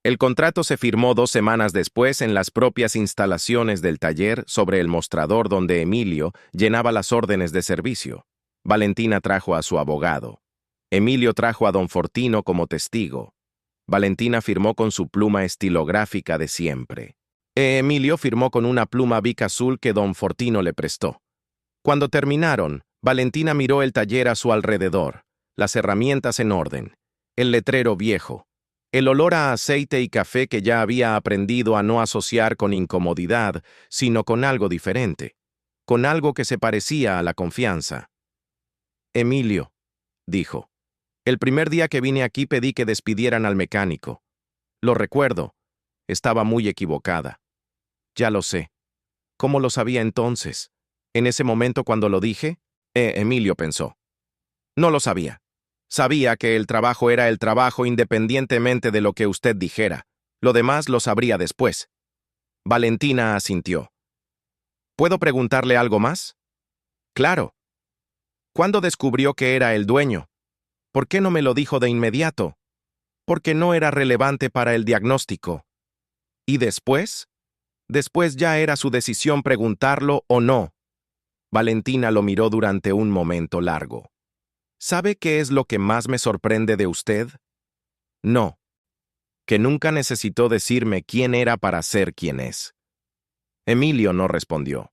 El contrato se firmó 2 semanas después en las propias instalaciones del taller sobre el mostrador donde Emilio llenaba las órdenes de servicio. Valentina trajo a su abogado. Emilio trajo a don Fortino como testigo. Valentina firmó con su pluma estilográfica de siempre. Emilio firmó con una pluma Bic azul que don Fortino le prestó. Cuando terminaron, Valentina miró el taller a su alrededor, las herramientas en orden, el letrero viejo, el olor a aceite y café que ya había aprendido a no asociar con incomodidad, sino con algo diferente, con algo que se parecía a la confianza. «Emilio», dijo, «el primer día que vine aquí pedí que despidieran al mecánico. Lo recuerdo. Estaba muy equivocada. Ya lo sé. ¿Cómo lo sabía entonces? ¿En ese momento cuando lo dije?» Emilio pensó. «No lo sabía. Sabía que el trabajo era el trabajo independientemente de lo que usted dijera. Lo demás lo sabría después». Valentina asintió. «¿Puedo preguntarle algo más?» «Claro. ¿Cuándo descubrió que era el dueño? ¿Por qué no me lo dijo de inmediato?» «Porque no era relevante para el diagnóstico». «¿Y después?» «Después ya era su decisión preguntarlo o no». Valentina lo miró durante un momento largo. «¿Sabe qué es lo que más me sorprende de usted?» «No. Que nunca necesitó decirme quién era para ser quien es». Emilio no respondió,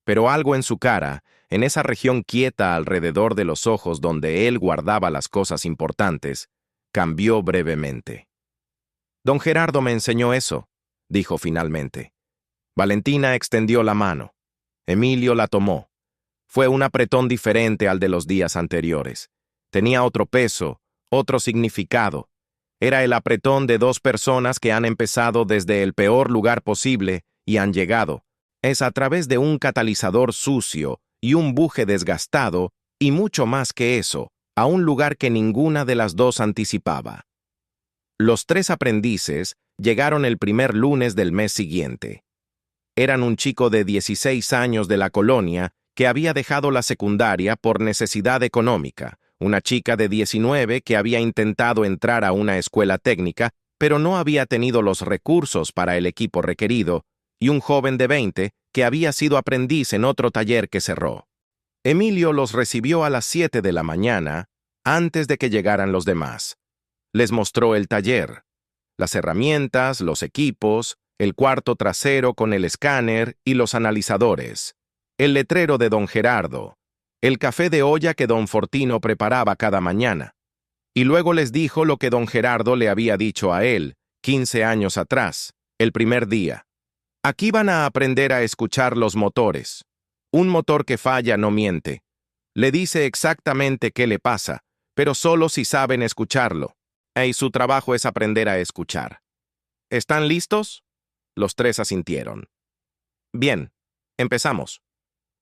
pero algo en su cara, en esa región quieta alrededor de los ojos donde él guardaba las cosas importantes, cambió brevemente. «Don Gerardo me enseñó eso», dijo finalmente. Valentina extendió la mano. Emilio la tomó. Fue un apretón diferente al de los días anteriores. Tenía otro peso, otro significado. Era el apretón de 2 personas que han empezado desde el peor lugar posible y han llegado. Es a través de un catalizador sucio y un buje desgastado, y mucho más que eso, a un lugar que ninguna de las 2 anticipaba. Los 3 aprendices llegaron el primer lunes del mes siguiente. Eran un chico de 16 años de la colonia que había dejado la secundaria por necesidad económica, una chica de 19 que había intentado entrar a una escuela técnica, pero no había tenido los recursos para el equipo requerido, y un joven de 20 que había sido aprendiz en otro taller que cerró. Emilio los recibió a las 7 de la mañana, antes de que llegaran los demás. Les mostró el taller, las herramientas, los equipos, el cuarto trasero con el escáner y los analizadores, el letrero de don Gerardo, el café de olla que don Fortino preparaba cada mañana. Y luego les dijo lo que don Gerardo le había dicho a él, 15 años atrás, el primer día. «Aquí van a aprender a escuchar los motores. Un motor que falla no miente. Le dice exactamente qué le pasa, pero solo si saben escucharlo. Y su trabajo es aprender a escuchar. ¿Están listos?» Los 3 asintieron. «Bien, empezamos».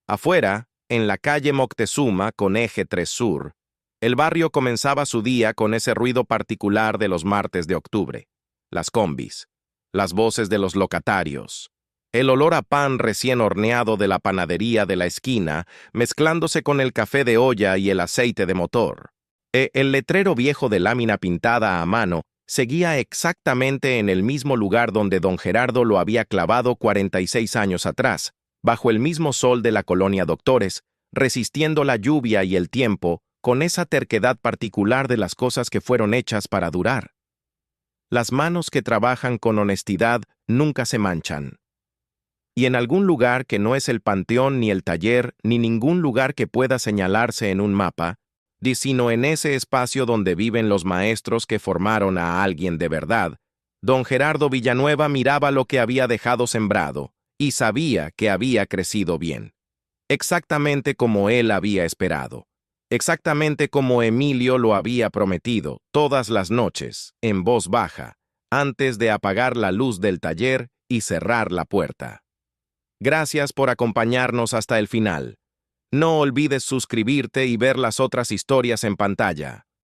Afuera, en la calle Moctezuma con eje 3 Sur, el barrio comenzaba su día con ese ruido particular de los martes de octubre. Las combis, las voces de los locatarios, el olor a pan recién horneado de la panadería de la esquina, mezclándose con el café de olla y el aceite de motor. El letrero viejo de lámina pintada a mano seguía exactamente en el mismo lugar donde don Gerardo lo había clavado 46 años atrás, bajo el mismo sol de la colonia Doctores, resistiendo la lluvia y el tiempo con esa terquedad particular de las cosas que fueron hechas para durar. Las manos que trabajan con honestidad nunca se manchan. Y en algún lugar que no es el panteón ni el taller, ni ningún lugar que pueda señalarse en un mapa, sino en ese espacio donde viven los maestros que formaron a alguien de verdad, don Gerardo Villanueva miraba lo que había dejado sembrado, y sabía que había crecido bien. Exactamente como él había esperado. Exactamente como Emilio lo había prometido, todas las noches, en voz baja, antes de apagar la luz del taller y cerrar la puerta. Gracias por acompañarnos hasta el final. No olvides suscribirte y ver las otras historias en pantalla.